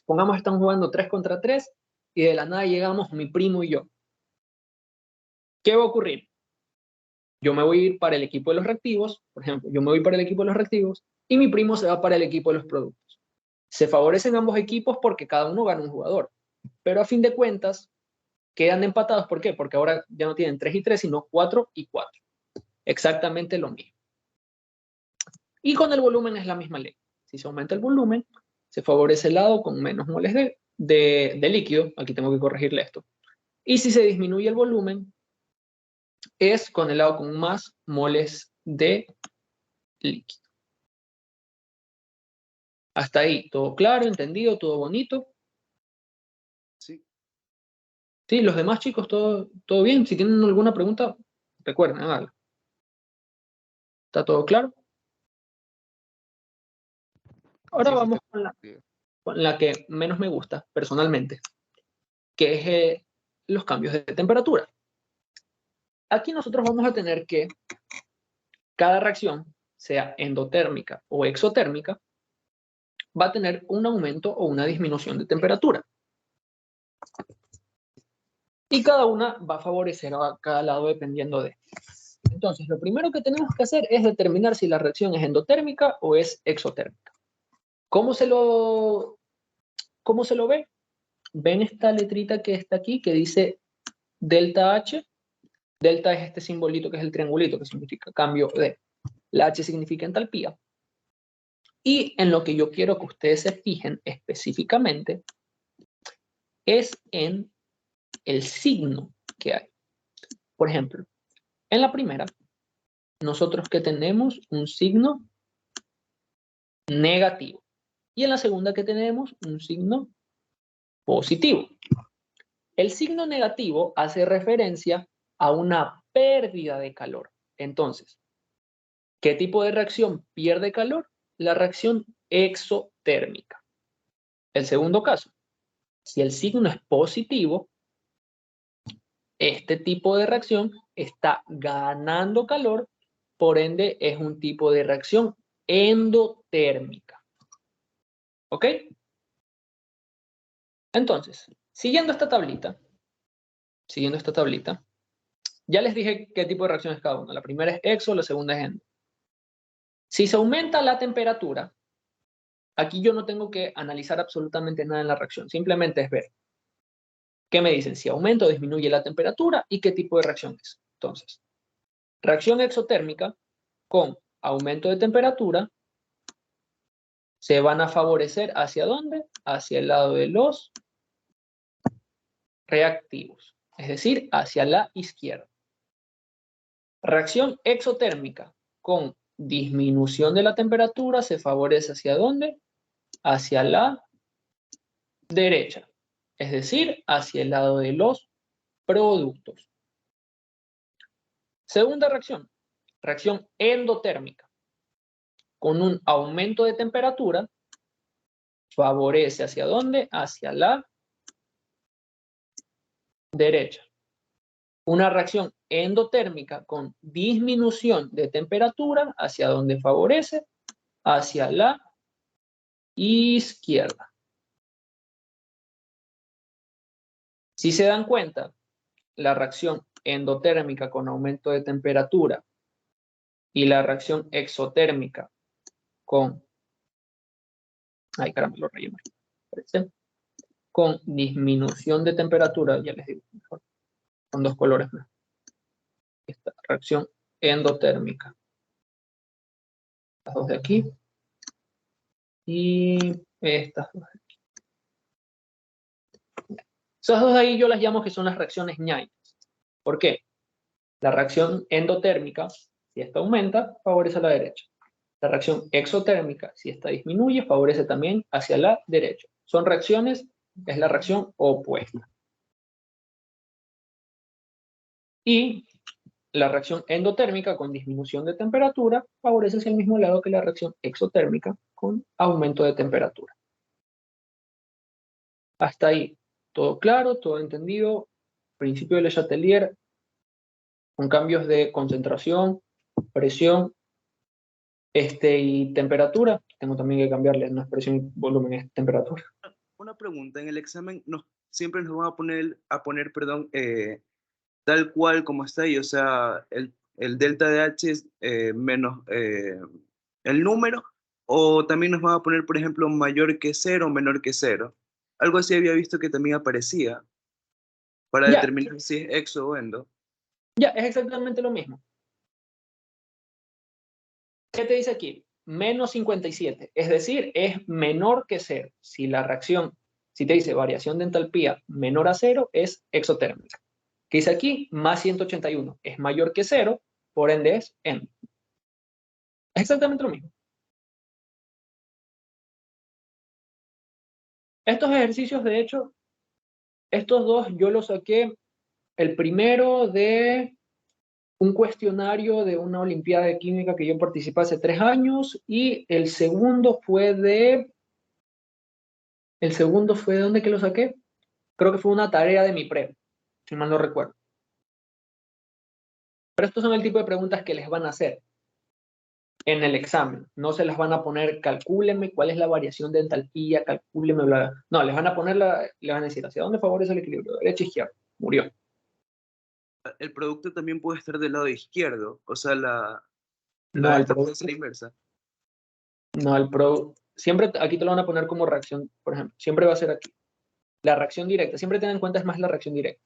Pongamos que están jugando 3 contra 3 y de la nada llegamos mi primo y yo. ¿Qué va a ocurrir? Yo me voy a ir para el equipo de los reactivos, por ejemplo, yo me voy para el equipo de los reactivos y mi primo se va para el equipo de los productos. Se favorecen ambos equipos porque cada uno gana un jugador, pero a fin de cuentas quedan empatados. ¿Por qué? Porque ahora ya no tienen 3 y 3, sino 4 y 4. Exactamente lo mismo. Y con el volumen es la misma ley. Si se aumenta el volumen, se favorece el lado con menos moles de líquido. Aquí tengo que corregirle esto. Y si se disminuye el volumen, es con el lado con más moles de líquido. Hasta ahí, todo claro, entendido, todo bonito.
Sí.
Sí, los demás chicos, todo bien. Si tienen alguna pregunta, recuerden, háganla. ¿Está todo claro? Ahora
Sí, sí,
vamos con la que menos me gusta, personalmente, que es los cambios de temperatura. Aquí nosotros vamos a tener que cada reacción, sea endotérmica o exotérmica, va a tener un aumento o una disminución de temperatura. Y cada una va a favorecer a cada lado dependiendo de. Entonces, lo primero que tenemos que hacer es determinar si la reacción es endotérmica o es exotérmica. ¿Cómo se lo ve? ¿Ven esta letrita que está aquí que dice delta H? Delta es este simbolito que es el triangulito, que significa cambio de. La H significa entalpía. Y en lo que yo quiero que ustedes se fijen específicamente es en el signo que hay. Por ejemplo, en la primera, nosotros que tenemos un signo negativo. Y en la segunda que tenemos un signo positivo. El signo negativo hace referencia a una pérdida de calor. Entonces, ¿qué tipo de reacción pierde calor? La reacción exotérmica. El segundo caso, si el signo es positivo, este tipo de reacción está ganando calor, por ende es un tipo de reacción endotérmica. ¿Ok? Entonces, siguiendo esta tablita, ya les dije qué tipo de reacción es cada una. La primera es exo, la segunda es endo. Si se aumenta la temperatura, aquí yo no tengo que analizar absolutamente nada en la reacción, simplemente es ver qué me dicen, si aumenta o disminuye la temperatura y qué tipo de reacción es. Entonces, reacción exotérmica con aumento de temperatura se van a favorecer ¿hacia dónde? Hacia el lado de los reactivos, es decir, hacia la izquierda. Reacción exotérmica con disminución de la temperatura se favorece ¿hacia dónde? Hacia la derecha, es decir, hacia el lado de los productos. Segunda reacción, reacción endotérmica con un aumento de temperatura favorece ¿hacia dónde? Hacia la derecha. Una reacción endotérmica con disminución de temperatura, ¿hacia dónde favorece? Hacia la izquierda. Si se dan cuenta, la reacción endotérmica con aumento de temperatura y la reacción exotérmica con, ay caramba, lo relleno, con disminución de temperatura, ya les digo, mejor, con dos colores más. Esta reacción endotérmica. Las dos de aquí. Y estas dos de aquí. Esas dos de ahí yo las llamo que son las reacciones ñáñez. ¿Por qué? La reacción endotérmica, si esta aumenta, favorece a la derecha. La reacción exotérmica, si esta disminuye, favorece también hacia la derecha. Son reacciones, es la reacción opuesta. Y la reacción endotérmica con disminución de temperatura favorece hacia el mismo lado que la reacción exotérmica con aumento de temperatura. Hasta ahí, todo claro, todo entendido. Principio de Le Chatelier, con cambios de concentración, presión, y temperatura. Tengo también que cambiarle, no es presión y volumen, es temperatura.
Una pregunta, en el examen siempre nos van a poner, perdón, tal cual como está ahí, o sea, el delta de H es menos el número, o también nos van a poner, por ejemplo, mayor que 0 o menor que 0. Algo así había visto que también aparecía para
Ya,
determinar si es exo o endo.
ya, es exactamente lo mismo. ¿Qué te dice aquí? Menos 57, es decir, es menor que 0. Si la reacción, si te dice variación de entalpía menor a 0, es exotérmica. ¿Qué dice aquí? Más 181, es mayor que 0, por ende es endo. Es exactamente lo mismo. Estos ejercicios, de hecho, estos dos yo los saqué, el primero de un cuestionario de una olimpiada de química que yo participé hace 3 años, y el segundo fue de ¿dónde que lo saqué? Creo que fue una tarea de mi pre, si mal no recuerdo. Pero estos son el tipo de preguntas que les van a hacer en el examen. No se las van a poner, calcúleme cuál es la variación de entalpía, calcúleme, bla, bla. No, les van a poner, les van a decir, ¿hacia dónde favorece el equilibrio? Derecha, izquierda. Murió.
El producto también puede estar del lado izquierdo, o sea,
No, el
esta puede
producto,
ser inversa.
no, siempre aquí te lo van a poner como reacción, por ejemplo, siempre va a ser aquí. La reacción directa, siempre ten en cuenta es más la reacción directa.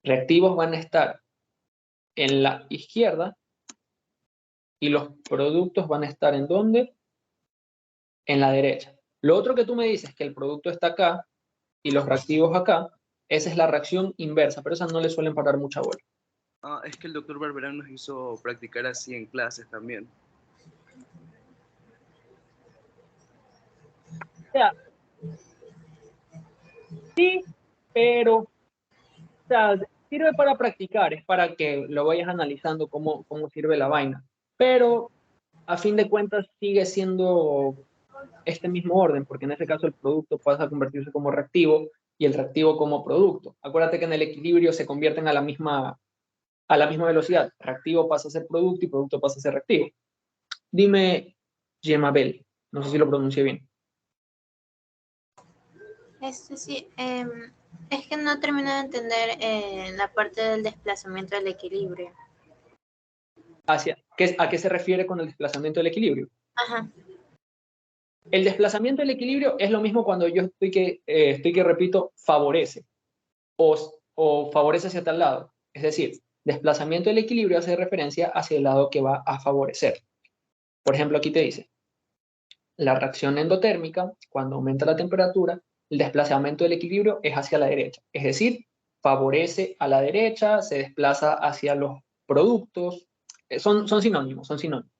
Reactivos van a estar en la izquierda y los productos van a estar ¿en dónde? En la derecha. Lo otro que tú me dices, que el producto está acá y los reactivos acá, esa es la reacción inversa, pero esas no le suelen parar mucha bola.
Ah, es que el doctor Barberán nos hizo practicar así en clases también.
O sea, sí, pero o sea, sirve para practicar, es para que lo vayas analizando cómo sirve la vaina. Pero a fin de cuentas sigue siendo este mismo orden, porque en este caso el producto pasa a convertirse como reactivo y el reactivo como producto. Acuérdate que en el equilibrio se convierten a la misma velocidad. Reactivo pasa a ser producto y producto pasa a ser reactivo. Dime, Gemabel, no sé si lo pronuncié bien.
Sí, es que no termino de entender la parte del desplazamiento del equilibrio.
¿A qué se refiere con el desplazamiento del equilibrio?
Ajá.
El desplazamiento del equilibrio es lo mismo cuando yo estoy que repito, favorece o favorece hacia tal lado. Es decir, desplazamiento del equilibrio hace referencia hacia el lado que va a favorecer. Por ejemplo, aquí te dice, la reacción endotérmica, cuando aumenta la temperatura, el desplazamiento del equilibrio es hacia la derecha. Es decir, favorece a la derecha, se desplaza hacia los productos. Son sinónimos, son sinónimos.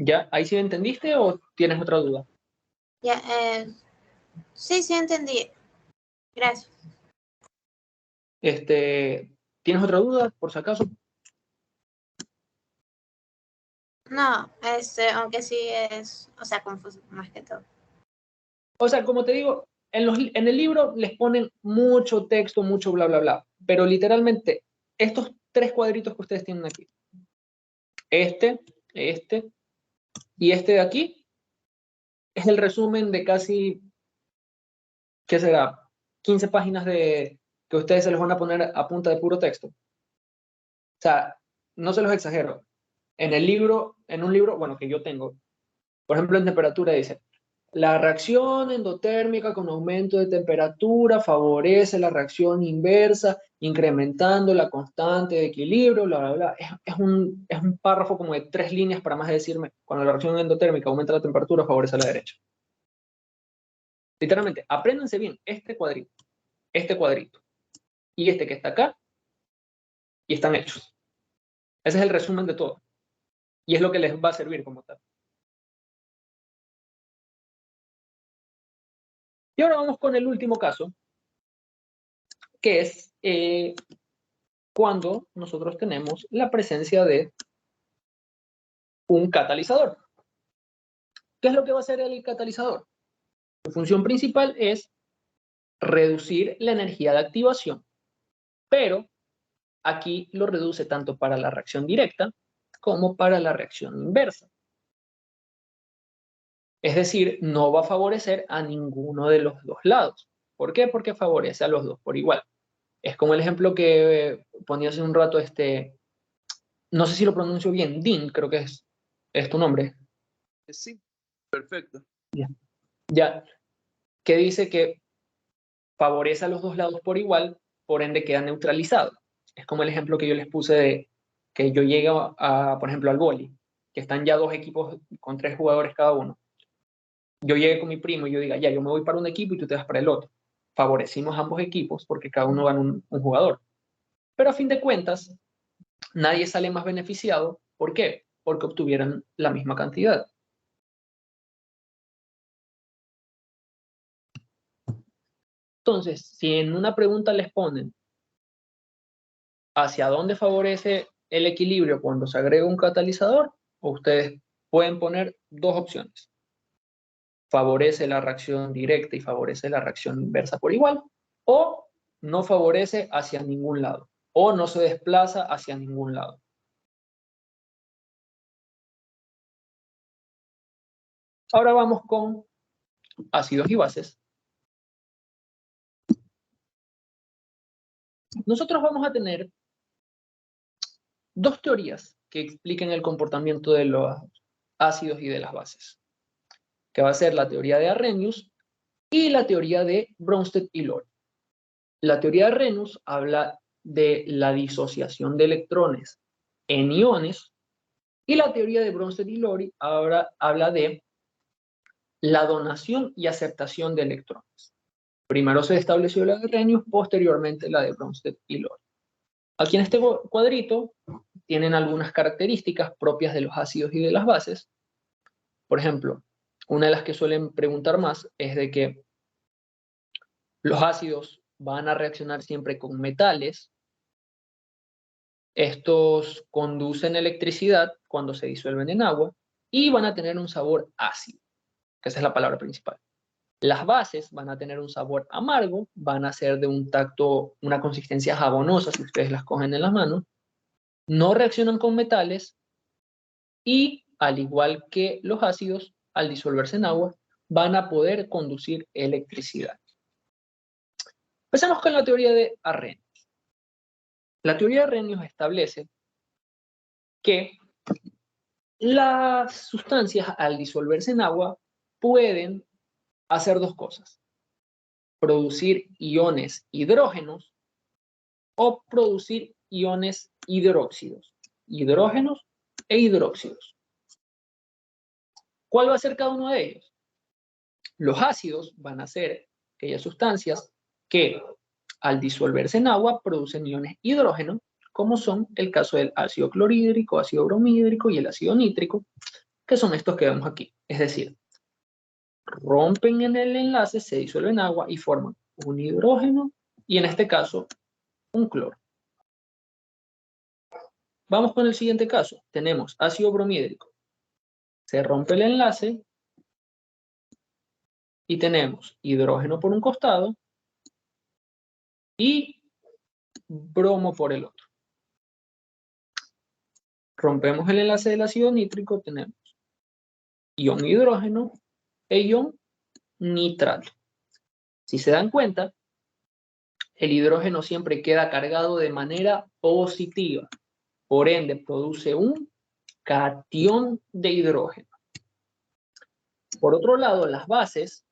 ¿Ya? ¿Ahí sí entendiste o tienes otra duda?
Ya, sí, entendí. Gracias.
¿Tienes otra duda, por si acaso?
No, aunque sí es, o sea, confuso, más que todo.
O sea, como te digo, en el libro les ponen mucho texto, mucho bla, bla, bla, pero literalmente estos 3 cuadritos que ustedes tienen aquí, este y este de aquí, es el resumen de casi, ¿qué será? 15 páginas que ustedes se les van a poner a punta de puro texto. O sea, no se los exagero. En un libro, bueno, que yo tengo, por ejemplo, en temperatura dice, la reacción endotérmica con aumento de temperatura favorece la reacción inversa, incrementando la constante de equilibrio, bla, bla, bla. Es un párrafo como de 3 líneas para más de decirme, cuando la reacción endotérmica aumenta la temperatura, favorece a la derecha. Literalmente, apréndanse bien este cuadrito y este que está acá, y están hechos. Ese es el resumen de todo. Y es lo que les va a servir como tal. Y ahora vamos con el último caso, que es cuando nosotros tenemos la presencia de un catalizador. ¿Qué es lo que va a hacer el catalizador? Su función principal es reducir la energía de activación, pero aquí lo reduce tanto para la reacción directa como para la reacción inversa. Es decir, no va a favorecer a ninguno de los dos lados. ¿Por qué? Porque favorece a los dos por igual. Es como el ejemplo que ponía hace un rato, no sé si lo pronuncio bien, Dean, creo que es tu nombre.
Sí, perfecto.
Ya, que dice que favorece a los dos lados por igual, por ende queda neutralizado. Es como el ejemplo que yo les puse de que yo llego por ejemplo, al vóley, que están ya 2 equipos con 3 jugadores cada uno. Yo llegué con mi primo y yo diga, ya, yo me voy para un equipo y tú te vas para el otro. Favorecimos ambos equipos porque cada uno gana un jugador. Pero a fin de cuentas, nadie sale más beneficiado. ¿Por qué? Porque obtuvieran la misma cantidad. Entonces, si en una pregunta les ponen hacia dónde favorece el equilibrio cuando se agrega un catalizador, ustedes pueden poner 2 opciones. Favorece la reacción directa y favorece la reacción inversa por igual, o no favorece hacia ningún lado, o no se desplaza hacia ningún lado. Ahora vamos con ácidos y bases. Nosotros vamos a tener 2 teorías que expliquen el comportamiento de los ácidos y de las bases, que va a ser la teoría de Arrhenius y la teoría de Bronsted y Lowry. La teoría de Arrhenius habla de la disociación de electrones en iones y la teoría de Bronsted y Lowry habla de la donación y aceptación de electrones. Primero se estableció la de Arrhenius, posteriormente la de Bronsted y Lowry. Aquí en este cuadrito tienen algunas características propias de los ácidos y de las bases. Por ejemplo, una de las que suelen preguntar más es de que los ácidos van a reaccionar siempre con metales. Estos conducen electricidad cuando se disuelven en agua y van a tener un sabor ácido, que esa es la palabra principal. Las bases van a tener un sabor amargo, van a ser de un tacto, una consistencia jabonosa si ustedes las cogen en las manos, no reaccionan con metales y, al igual que los ácidos, al disolverse en agua, van a poder conducir electricidad. Empecemos con la teoría de Arrhenius. La teoría de Arrhenius establece que las sustancias, al disolverse en agua, pueden hacer 2 cosas: producir iones hidrógenos o producir iones hidróxidos. Hidrógenos e hidróxidos. ¿Cuál va a ser cada uno de ellos? Los ácidos van a ser aquellas sustancias que, al disolverse en agua, producen iones hidrógeno, como son el caso del ácido clorhídrico, ácido bromhídrico y el ácido nítrico, que son estos que vemos aquí. Es decir, rompen en el enlace, se disuelven en agua y forman un hidrógeno y en este caso un cloro. Vamos con el siguiente caso. Tenemos ácido bromhídrico. Se rompe el enlace y tenemos hidrógeno por un costado y bromo por el otro. Rompemos el enlace del ácido nítrico, tenemos ion hidrógeno e ion nitrato. Si se dan cuenta, el hidrógeno siempre queda cargado de manera positiva. Por ende, produce un catión de hidrógeno. Por otro lado, las bases,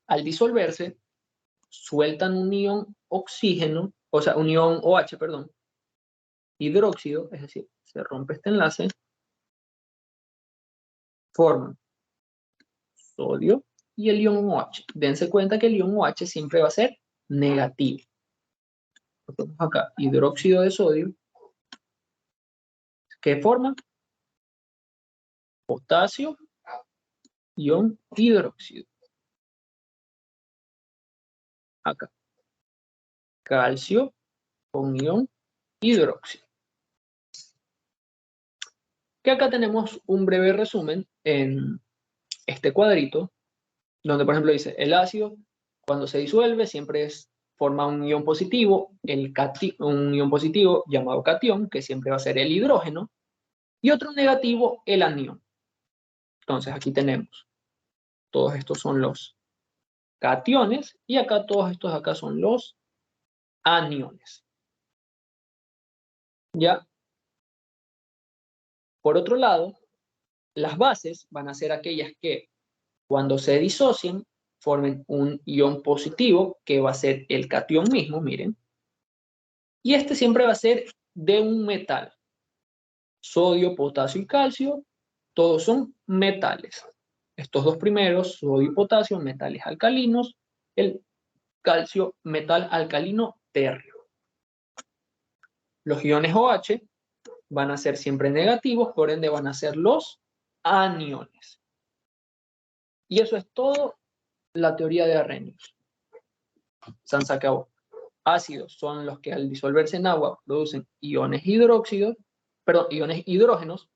al disolverse, sueltan un ion oxígeno, o sea, un ion OH, perdón, hidróxido, es decir, se rompe este enlace, forman sodio y el ion OH. Dense cuenta que el ion OH siempre va a ser negativo. Tenemos acá hidróxido de sodio, que forma potasio, ion hidróxido. Acá, calcio con ion hidróxido. Que acá tenemos un breve resumen en este cuadrito, donde por ejemplo dice, el ácido cuando se disuelve siempre forma un ion positivo, un ion positivo llamado catión, que siempre va a ser el hidrógeno, y otro negativo, el anión. Entonces aquí tenemos, todos estos son los cationes, y acá todos estos acá son los aniones. ¿Ya? Por otro lado, las bases van a ser aquellas que cuando se disocien formen un ion positivo, que va a ser el catión mismo, miren. Y este siempre va a ser de un metal. Sodio, potasio y calcio, todos son metales. Estos dos primeros, sodio y potasio, metales alcalinos. El calcio, metal alcalino térreo. Los iones OH van a ser siempre negativos, por ende van a ser los aniones. Y eso es todo la teoría de Arrhenius. Se acabó. Ácidos son los que al disolverse en agua producen iones iones hidrógenos,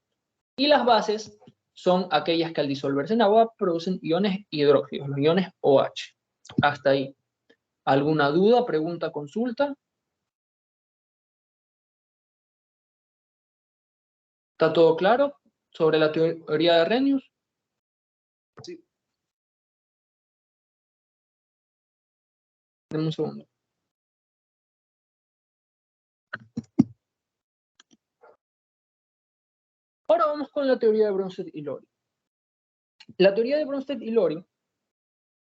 y las bases son aquellas que al disolverse en agua producen iones hidróxidos, los iones OH. Hasta ahí. ¿Alguna duda, pregunta, consulta? ¿Está todo claro sobre la teoría de Arrhenius?
Sí.
Deme un segundo. Ahora vamos con la teoría de Bronsted y Lori. La teoría de Bronsted y Lori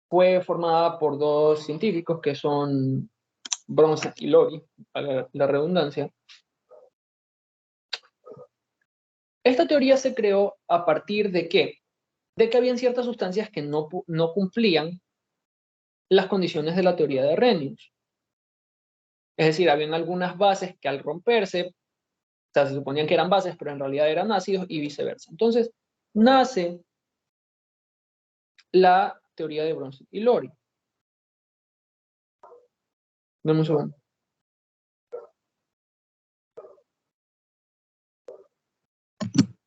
fue formada por dos científicos que son Bronsted y Lori, para la redundancia. Esta teoría se creó a partir de ¿qué? De que habían ciertas sustancias que no cumplían las condiciones de la teoría de Arrhenius. Es decir, habían algunas bases que al romperse, o sea, se suponían que eran bases, pero en realidad eran ácidos y viceversa. Entonces, nace la teoría de Bronsted y Lori. Dame un segundo.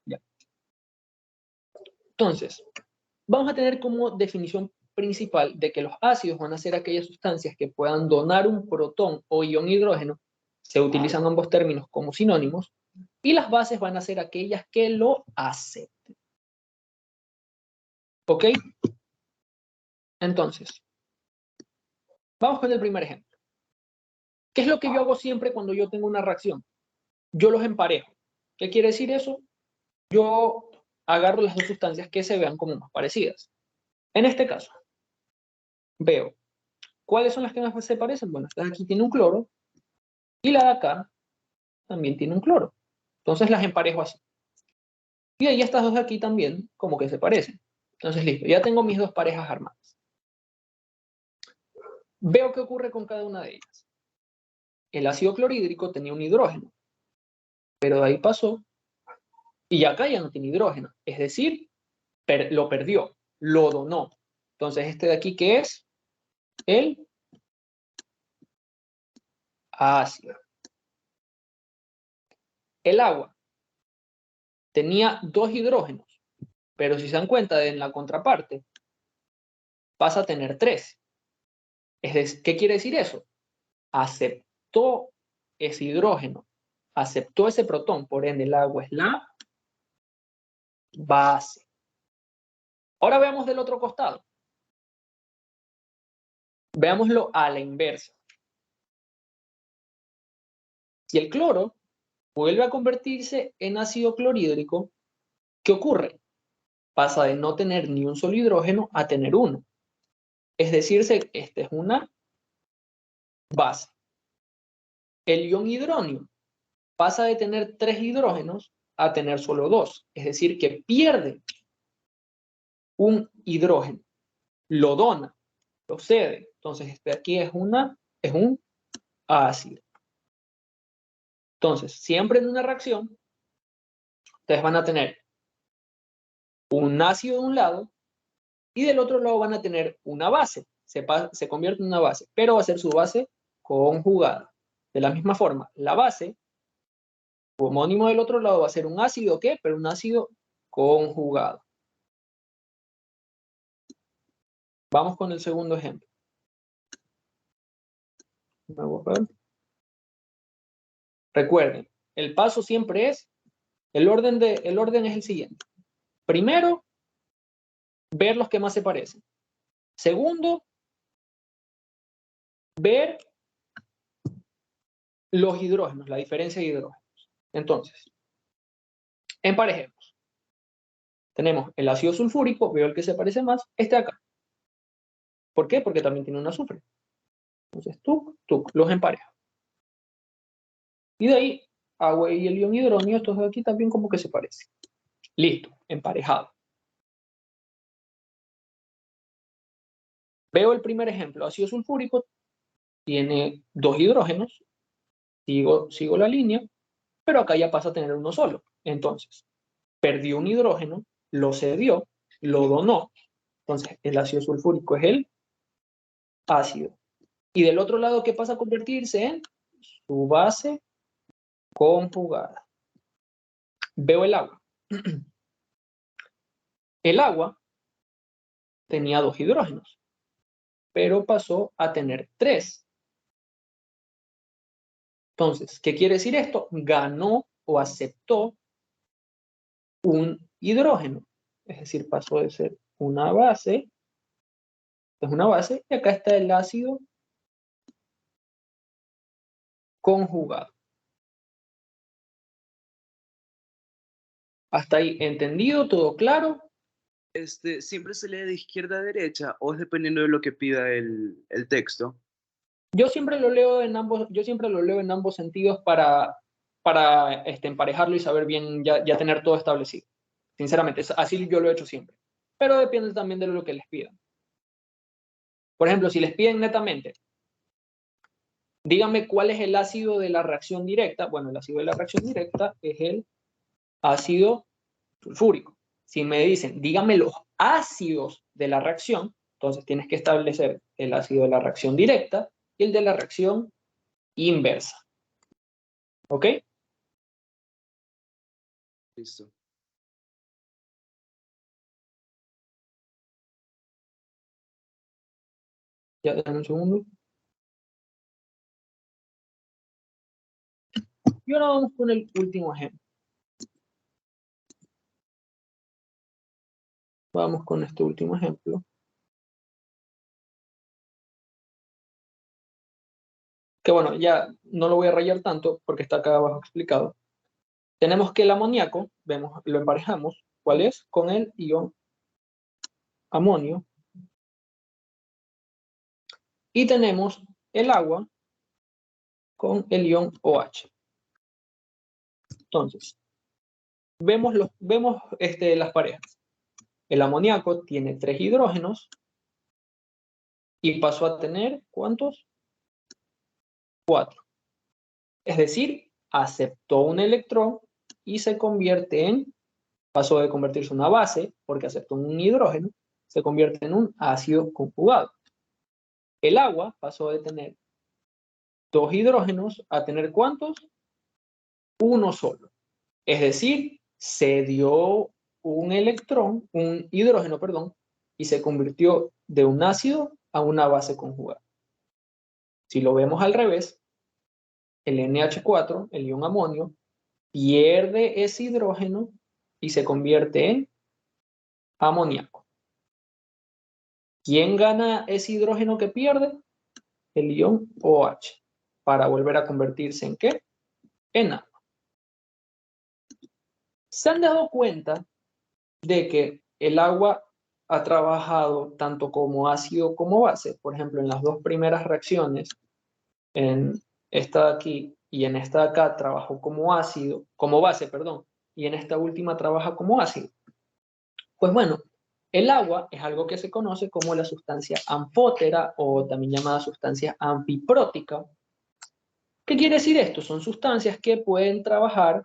Ya. Entonces, vamos a tener como definición principal de que los ácidos van a ser aquellas sustancias que puedan donar un protón o ion hidrógeno, se utilizan ambos términos como sinónimos, y las bases van a ser aquellas que lo acepten. ¿Ok? Entonces, vamos con el primer ejemplo. ¿Qué es lo que yo hago siempre cuando yo tengo una reacción? Yo los emparejo. ¿Qué quiere decir eso? Yo agarro las dos sustancias que se vean como más parecidas. En este caso, veo cuáles son las que más se parecen. Bueno, esta de aquí tiene un cloro y la de acá también tiene un cloro. Entonces las emparejo así. Y ahí estas dos de aquí también como que se parecen. Entonces listo, ya tengo mis dos parejas armadas. Veo qué ocurre con cada una de ellas. El ácido clorhídrico tenía un hidrógeno, pero de ahí pasó y acá ya no tiene hidrógeno. Es decir, lo perdió, lo donó. Entonces este de aquí, ¿qué es? El ácido. El agua tenía 2 hidrógenos, pero si se dan cuenta en la contraparte, pasa a tener 3. ¿Qué quiere decir eso? Aceptó ese hidrógeno, aceptó ese protón, por ende el agua es la base. Ahora veamos del otro costado. Veámoslo a la inversa. Si el cloro vuelve a convertirse en ácido clorhídrico, ¿qué ocurre? Pasa de no tener ni un solo hidrógeno a tener uno. Es decir, esta es una base. El ion hidronio pasa de tener 3 hidrógenos a tener solo 2. Es decir, que pierde un hidrógeno, lo dona, lo cede. Entonces, este de aquí es un ácido. Entonces, siempre en una reacción, ustedes van a tener un ácido de un lado y del otro lado van a tener una base. Se convierte en una base, pero va a ser su base conjugada. De la misma forma, la base, homónimo del otro lado, va a ser un ácido, ¿qué? Pero un ácido conjugado. Vamos con el segundo ejemplo. Recuerden, el paso siempre es, el orden es el siguiente. Primero, ver los que más se parecen. Segundo, ver los hidrógenos, la diferencia de hidrógenos. Entonces, emparejemos. Tenemos el ácido sulfúrico, veo el que se parece más, este acá. ¿Por qué? Porque también tiene un azufre. Entonces, los emparejo. Y de ahí, agua y el ion hidronio, estos de aquí también como que se parecen. Listo, emparejado. Veo el primer ejemplo, ácido sulfúrico, tiene 2 hidrógenos, sigo la línea, pero acá ya pasa a tener uno solo. Entonces, perdió un hidrógeno, lo cedió, lo donó. Entonces, el ácido sulfúrico es el ácido. Y del otro lado, ¿qué pasa a convertirse en? Su base conjugada. Veo el agua. El agua tenía 2 hidrógenos, pero pasó a tener 3. Entonces, ¿qué quiere decir esto? Ganó o aceptó un hidrógeno. Es decir, pasó de ser una base, y acá está el ácido conjugado. ¿Hasta ahí entendido? ¿Todo claro?
¿Siempre se lee de izquierda a derecha o es dependiendo de lo que pida el texto?
Yo siempre lo leo en ambos sentidos para emparejarlo y saber bien, ya tener todo establecido. Sinceramente, así yo lo he hecho siempre. Pero depende también de lo que les pidan. Por ejemplo, si les piden netamente, díganme cuál es el ácido de la reacción directa. Bueno, el ácido de la reacción directa es el ácido sulfúrico. Si me dicen, díganme los ácidos de la reacción, entonces tienes que establecer el ácido de la reacción directa y el de la reacción inversa. ¿Ok?
Listo.
Ya, dame un segundo. Y ahora vamos con el último ejemplo. Vamos con este último ejemplo. Que bueno, ya no lo voy a rayar tanto porque está acá abajo explicado. Tenemos que el amoníaco, lo emparejamos. ¿Cuál es? Con el ion amonio. Y tenemos el agua con el ion OH. Entonces, vemos las parejas. El amoníaco tiene 3 hidrógenos y pasó a tener, ¿cuántos? 4. Es decir, aceptó un electrón y pasó de convertirse en una base, porque aceptó un hidrógeno, se convierte en un ácido conjugado. El agua pasó de tener 2 hidrógenos a tener ¿cuántos? Uno solo. Es decir, se dio un electrón, un hidrógeno, perdón, y se convirtió de un ácido a una base conjugada. Si lo vemos al revés, el NH4, el ion amonio, pierde ese hidrógeno y se convierte en amoníaco. ¿Quién gana ese hidrógeno que pierde? El ion OH, para volver a convertirse ¿en qué? En agua. ¿Se han dado cuenta de que el agua ha trabajado tanto como ácido como base? Por ejemplo, en las dos primeras reacciones, en esta de aquí y en esta de acá trabajó como ácido, como base, perdón, y en esta última trabaja como ácido. Pues bueno, el agua es algo que se conoce como la sustancia anfótera o también llamada sustancia anfiprótica. ¿Qué quiere decir esto? Son sustancias que pueden trabajar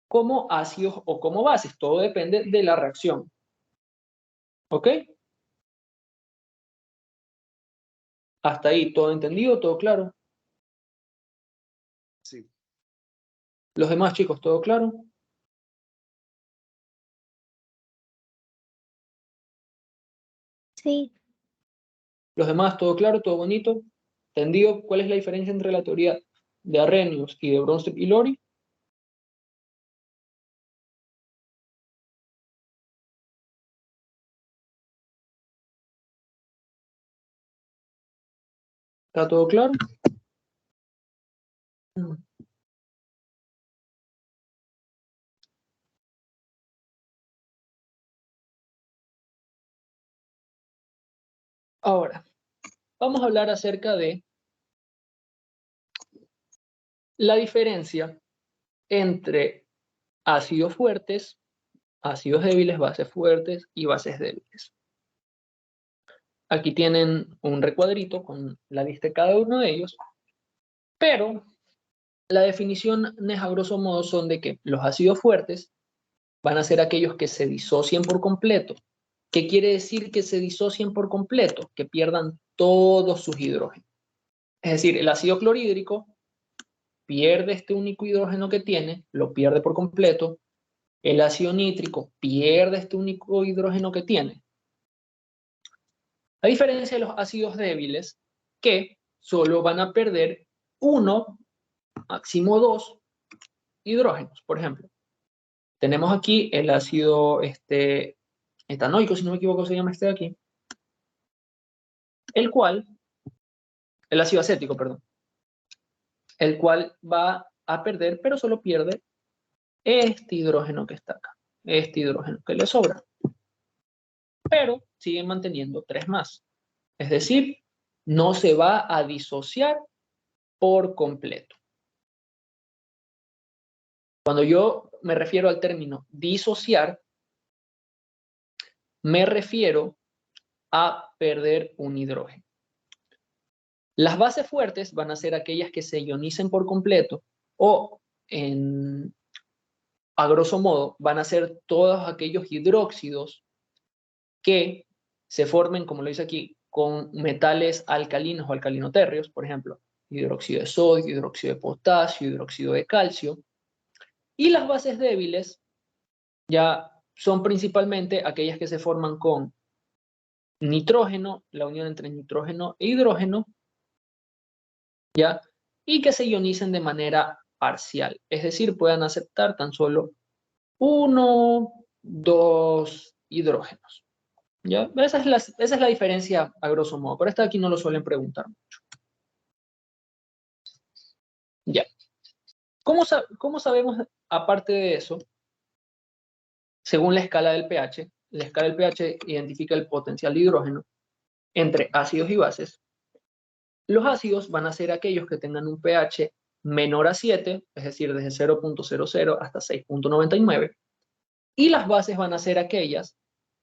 como ácidos o como bases. Todo depende de la reacción. ¿Ok? Hasta ahí, ¿todo entendido? ¿Todo claro?
Sí.
Los demás chicos, ¿todo claro?
Sí.
Los demás, ¿todo claro? ¿Todo bonito? ¿Entendido? ¿Cuál es la diferencia entre la teoría de Arrhenius y de Bronsted y Lori? ¿Está todo claro? Ahora, vamos a hablar acerca de la diferencia entre ácidos fuertes, ácidos débiles, bases fuertes y bases débiles. Aquí tienen un recuadrito con la lista de cada uno de ellos, pero la definición a grosso modo son de que los ácidos fuertes van a ser aquellos que se disocien por completo. ¿Qué quiere decir que se disocien por completo? Que pierdan todos sus hidrógenos. Es decir, el ácido clorhídrico pierde este único hidrógeno que tiene, lo pierde por completo. El ácido nítrico pierde este único hidrógeno que tiene. A diferencia de los ácidos débiles, que solo van a perder uno, máximo dos hidrógenos. Por ejemplo, tenemos aquí el ácido etanoico, si no me equivoco se llama este de aquí, el ácido acético, perdón, el cual va a perder, pero solo pierde este hidrógeno que está acá, este hidrógeno que le sobra. Pero siguen manteniendo tres más. Es decir, no se va a disociar por completo. Cuando yo me refiero al término disociar, me refiero a perder un hidrógeno. Las bases fuertes van a ser aquellas que se ionicen por completo o, a grosso modo, van a ser todos aquellos hidróxidos que se formen, como lo dice aquí, con metales alcalinos o alcalinotérreos, por ejemplo, hidróxido de sodio, hidróxido de potasio, hidróxido de calcio. Y las bases débiles ya son principalmente aquellas que se forman con nitrógeno, la unión entre nitrógeno e hidrógeno, ¿ya? Y que se ionicen de manera parcial, es decir, puedan aceptar tan solo uno, dos hidrógenos. ¿Ya? Esa es la diferencia a grosso modo. Por esta aquí no lo suelen preguntar mucho. Ya. ¿Cómo sabemos, aparte de eso, según la escala del pH? La escala del pH identifica el potencial de hidrógeno entre ácidos y bases. Los ácidos van a ser aquellos que tengan un pH menor a 7, es decir, desde 0.00 hasta 6.99. Y las bases van a ser aquellas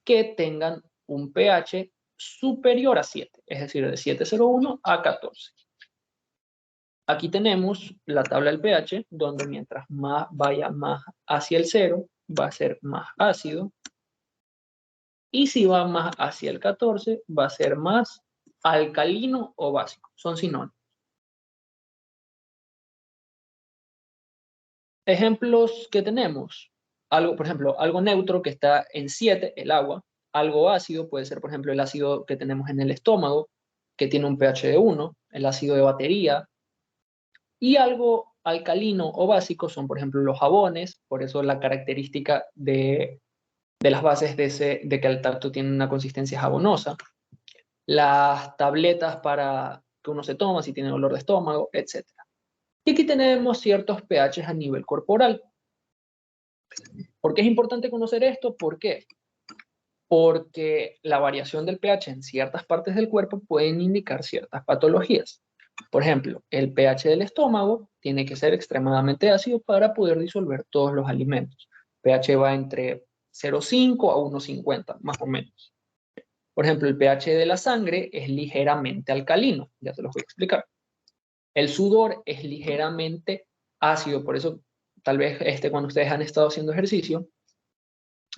que tengan un pH superior a 7, es decir, de 7.01 a 14. Aquí tenemos la tabla del pH, donde mientras más vaya más hacia el 0, va a ser más ácido. Y si va más hacia el 14, va a ser más alcalino o básico. Son sinónimos. Ejemplos que tenemos, algo, por ejemplo, algo neutro que está en 7, el agua. Algo ácido puede ser, por ejemplo, el ácido que tenemos en el estómago, que tiene un pH de 1, el ácido de batería. Y algo alcalino o básico son, por ejemplo, los jabones, por eso la característica de las bases de que el tacto tiene una consistencia jabonosa. Las tabletas para que uno se toma si tiene dolor de estómago, etc. Y aquí tenemos ciertos pHs a nivel corporal. ¿Por qué es importante conocer esto? ¿Por qué? Porque la variación del pH en ciertas partes del cuerpo pueden indicar ciertas patologías. Por ejemplo, el pH del estómago tiene que ser extremadamente ácido para poder disolver todos los alimentos. pH va entre 0,5 a 1,50, más o menos. Por ejemplo, el pH de la sangre es ligeramente alcalino, ya se los voy a explicar. El sudor es ligeramente ácido, por eso tal vez cuando ustedes han estado haciendo ejercicio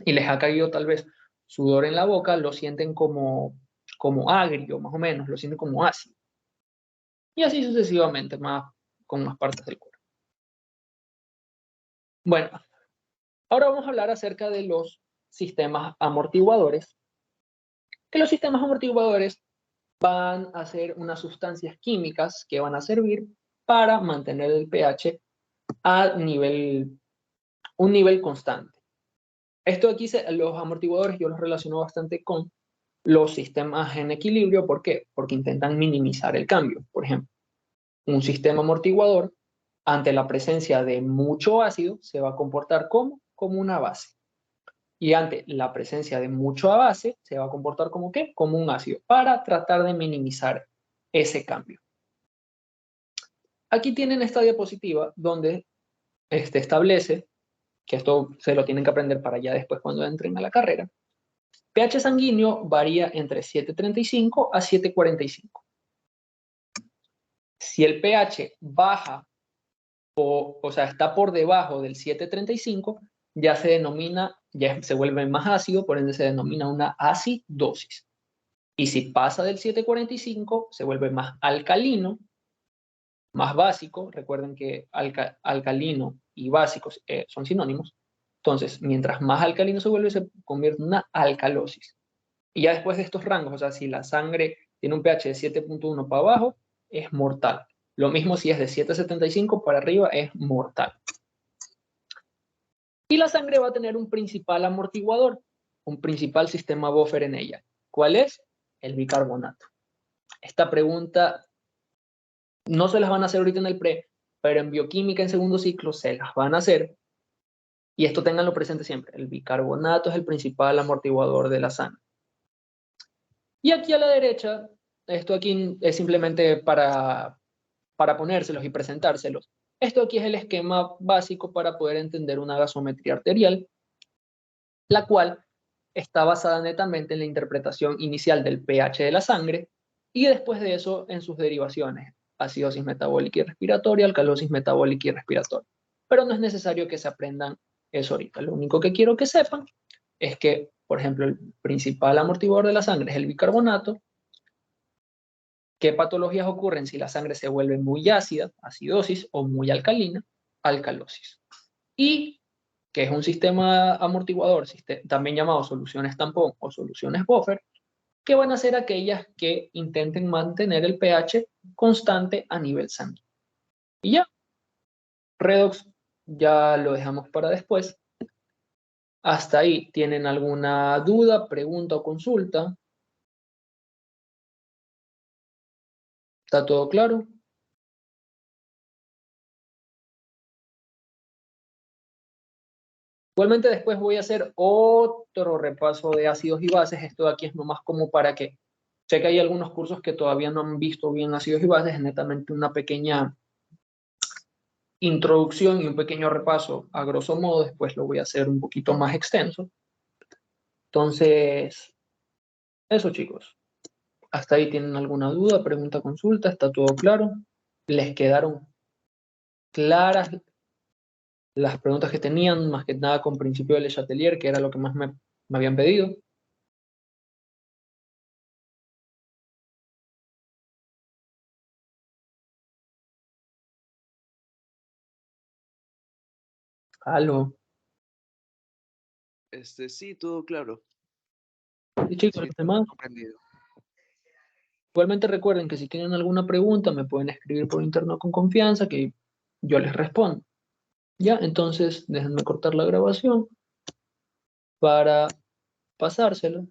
y les ha caído tal vez sudor en la boca, lo sienten como agrio, más o menos, lo sienten como ácido. Y así sucesivamente, con más partes del cuerpo. Bueno, ahora vamos a hablar acerca de los sistemas amortiguadores, que los sistemas amortiguadores van a ser unas sustancias químicas que van a servir para mantener el pH a un nivel constante. Esto aquí, los amortiguadores, yo los relaciono bastante con los sistemas en equilibrio. ¿Por qué? Porque intentan minimizar el cambio. Por ejemplo, un sistema amortiguador, ante la presencia de mucho ácido, se va a comportar como una base. Y ante la presencia de mucha base, se va a comportar como ¿qué? Como un ácido, para tratar de minimizar ese cambio. Aquí tienen esta diapositiva donde establece, que esto se lo tienen que aprender para ya después cuando entren a la carrera, pH sanguíneo varía entre 7,35 a 7,45. Si el pH baja o sea, está por debajo del 7,35, ya se vuelve más ácido, por ende se denomina una acidosis. Y si pasa del 7,45, se vuelve más alcalino, más básico. Recuerden que alcalino y básico son sinónimos. Entonces, mientras más alcalino se vuelve, se convierte en una alcalosis. Y ya después de estos rangos, o sea, si la sangre tiene un pH de 7,1 para abajo, es mortal. Lo mismo si es de 7,75 para arriba, es mortal. Y la sangre va a tener un principal amortiguador, un principal sistema buffer en ella. ¿Cuál es? El bicarbonato. Esta pregunta no se las van a hacer ahorita en el pre, pero en bioquímica en segundo ciclo se las van a hacer. Y esto tenganlo presente siempre. El bicarbonato es el principal amortiguador de la sangre. Y aquí a la derecha, esto aquí es simplemente para ponérselos y presentárselos. Esto aquí es el esquema básico para poder entender una gasometría arterial, la cual está basada netamente en la interpretación inicial del pH de la sangre y después de eso en sus derivaciones, acidosis metabólica y respiratoria, alcalosis metabólica y respiratoria. Pero no es necesario que se aprendan eso ahorita. Lo único que quiero que sepan es que, por ejemplo, el principal amortiguador de la sangre es el bicarbonato. ¿Qué patologías ocurren si la sangre se vuelve muy ácida, acidosis, o muy alcalina, alcalosis? Y que es un sistema amortiguador, también llamado soluciones tampón o soluciones buffer, que van a ser aquellas que intenten mantener el pH constante a nivel sanguíneo. Y ya, redox ya lo dejamos para después. Hasta ahí, ¿tienen alguna duda, pregunta o consulta? ¿Está todo claro? Igualmente después voy a hacer otro repaso de ácidos y bases. Esto de aquí es nomás como para que, sé que hay algunos cursos que todavía no han visto bien ácidos y bases, es netamente una pequeña introducción y un pequeño repaso a grosso modo. Después lo voy a hacer un poquito más extenso. Entonces, eso chicos. ¿Hasta ahí tienen alguna duda, pregunta, consulta? ¿Está todo claro? ¿Les quedaron claras las preguntas que tenían, más que nada con principio del Chatelier, que era lo que más me habían pedido? Aló.
Sí, todo claro.
Y chicos,
Sí,
los demás,
comprendido.
igualmente recuerden que si tienen alguna pregunta me pueden escribir por interno con confianza que yo les respondo. Ya, entonces déjenme cortar la grabación para pasárselo.